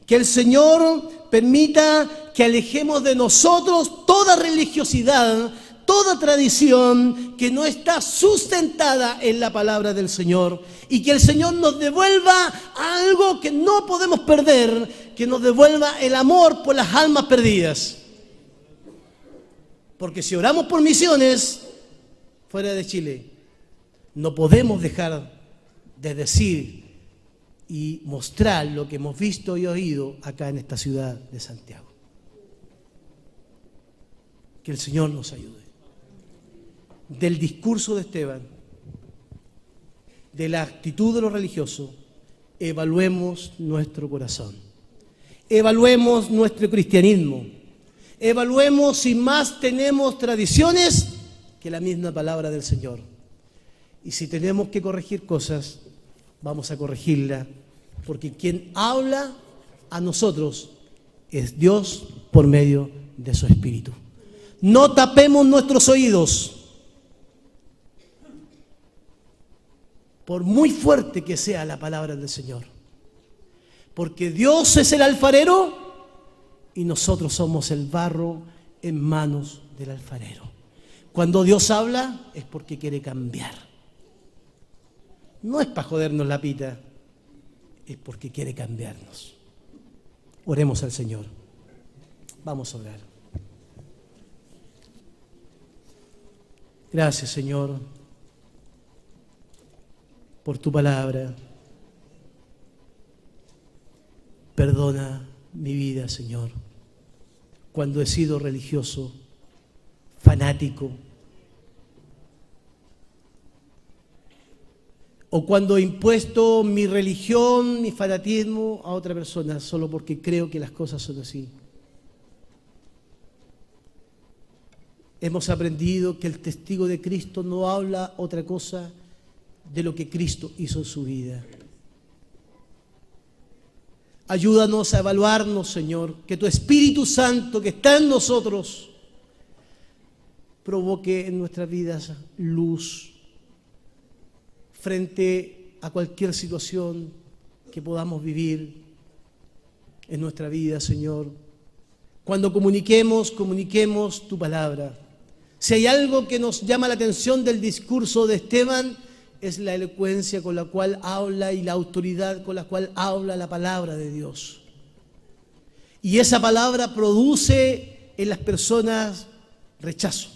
Que el Señor permita que alejemos de nosotros toda religiosidad, toda tradición que no está sustentada en la palabra del Señor, y que el Señor nos devuelva algo que no podemos perder, que nos devuelva el amor por las almas perdidas. Porque si oramos por misiones fuera de Chile, no podemos dejar de decir y mostrar lo que hemos visto y oído acá en esta ciudad de Santiago. Que el Señor nos ayude. Del discurso de Esteban, de la actitud de los religiosos, evaluemos nuestro corazón. Evaluemos nuestro cristianismo. Evaluemos si más tenemos tradiciones que la misma palabra del Señor. Y si tenemos que corregir cosas, vamos a corregirla, porque quien habla a nosotros es Dios por medio de su Espíritu. No tapemos nuestros oídos, por muy fuerte que sea la palabra del Señor, porque Dios es el alfarero y nosotros somos el barro en manos del alfarero. Cuando Dios habla es porque quiere cambiar. No es para jodernos la pita, es porque quiere cambiarnos. Oremos al Señor. Vamos a orar. Gracias, Señor, por tu palabra. Perdona mi vida, Señor, cuando he sido religioso, fanático, o cuando he impuesto mi religión, mi fanatismo a otra persona solo porque creo que las cosas son así. Hemos aprendido que el testigo de Cristo no habla otra cosa de lo que Cristo hizo en su vida. Ayúdanos a evaluarnos, Señor, que tu Espíritu Santo que está en nosotros provoque en nuestras vidas luz frente a cualquier situación que podamos vivir en nuestra vida, Señor. Cuando comuniquemos tu palabra. Si hay algo que nos llama la atención del discurso de Esteban, es la elocuencia con la cual habla y la autoridad con la cual habla la palabra de Dios. Y esa palabra produce en las personas rechazo.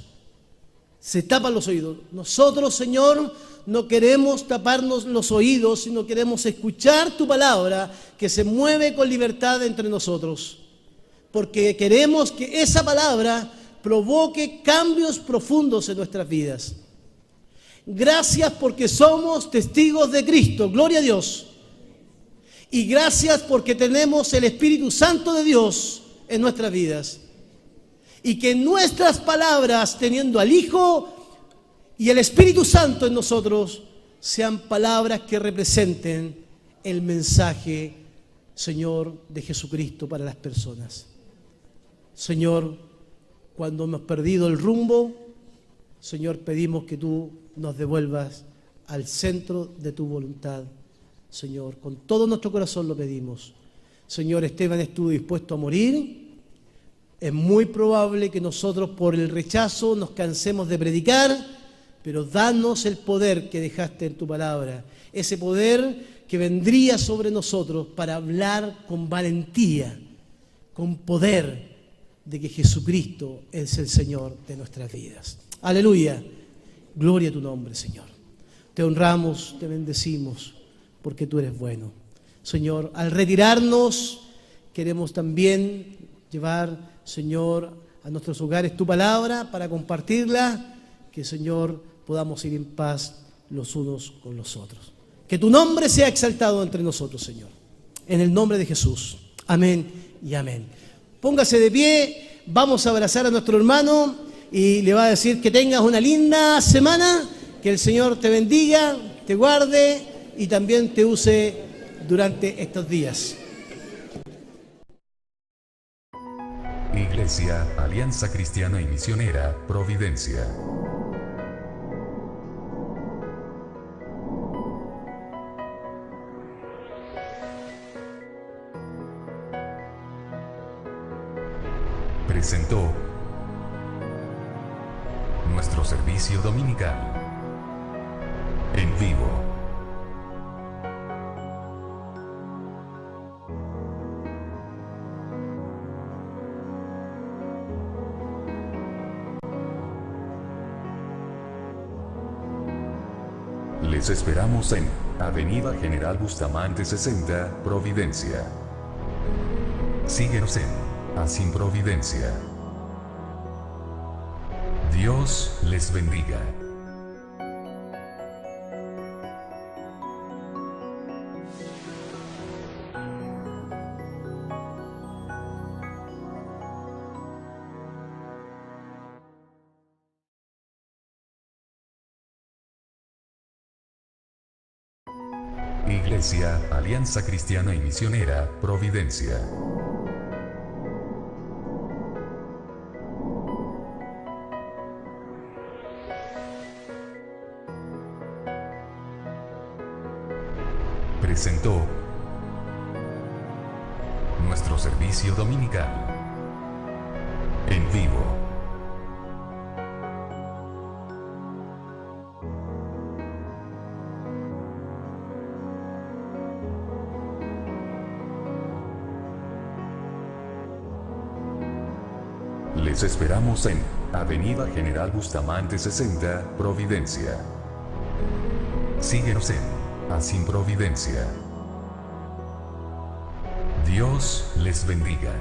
Se tapan los oídos. Nosotros, Señor, no queremos taparnos los oídos, sino queremos escuchar tu palabra que se mueve con libertad entre nosotros. Porque queremos que esa palabra provoque cambios profundos en nuestras vidas. Gracias porque somos testigos de Cristo, gloria a Dios. Y gracias porque tenemos el Espíritu Santo de Dios en nuestras vidas. Y que nuestras palabras, teniendo al Hijo y el Espíritu Santo en nosotros, sean palabras que representen el mensaje, Señor, de Jesucristo para las personas. Señor, cuando hemos perdido el rumbo, Señor, pedimos que tú nos devuelvas al centro de tu voluntad, Señor. Con todo nuestro corazón lo pedimos. Señor, Esteban estuvo dispuesto a morir. Es muy probable que nosotros por el rechazo nos cansemos de predicar, pero danos el poder que dejaste en tu palabra, ese poder que vendría sobre nosotros para hablar con valentía, con poder de que Jesucristo es el Señor de nuestras vidas. Aleluya. Gloria a tu nombre, Señor. Te honramos, te bendecimos, porque tú eres bueno. Señor, al retirarnos, queremos también llevar, Señor, a nuestros hogares tu palabra para compartirla, que, Señor, podamos ir en paz los unos con los otros. Que tu nombre sea exaltado entre nosotros, Señor. En el nombre de Jesús. Amén y amén. Póngase de pie, vamos a abrazar a nuestro hermano y le va a decir que tengas una linda semana, que el Señor te bendiga, te guarde y también te use durante estos días. Iglesia, Alianza Cristiana y Misionera, Providencia. Presentó nuestro servicio dominical en vivo. Les esperamos en Avenida General Bustamante 60, Providencia. Síguenos en Así Providencia. Dios les bendiga. Iglesia, Alianza Cristiana y Misionera, Providencia. Presentó nuestro servicio dominical en vivo. Les esperamos en Avenida General Bustamante 60, Providencia. Síguenos en Así Providencia. Dios les bendiga.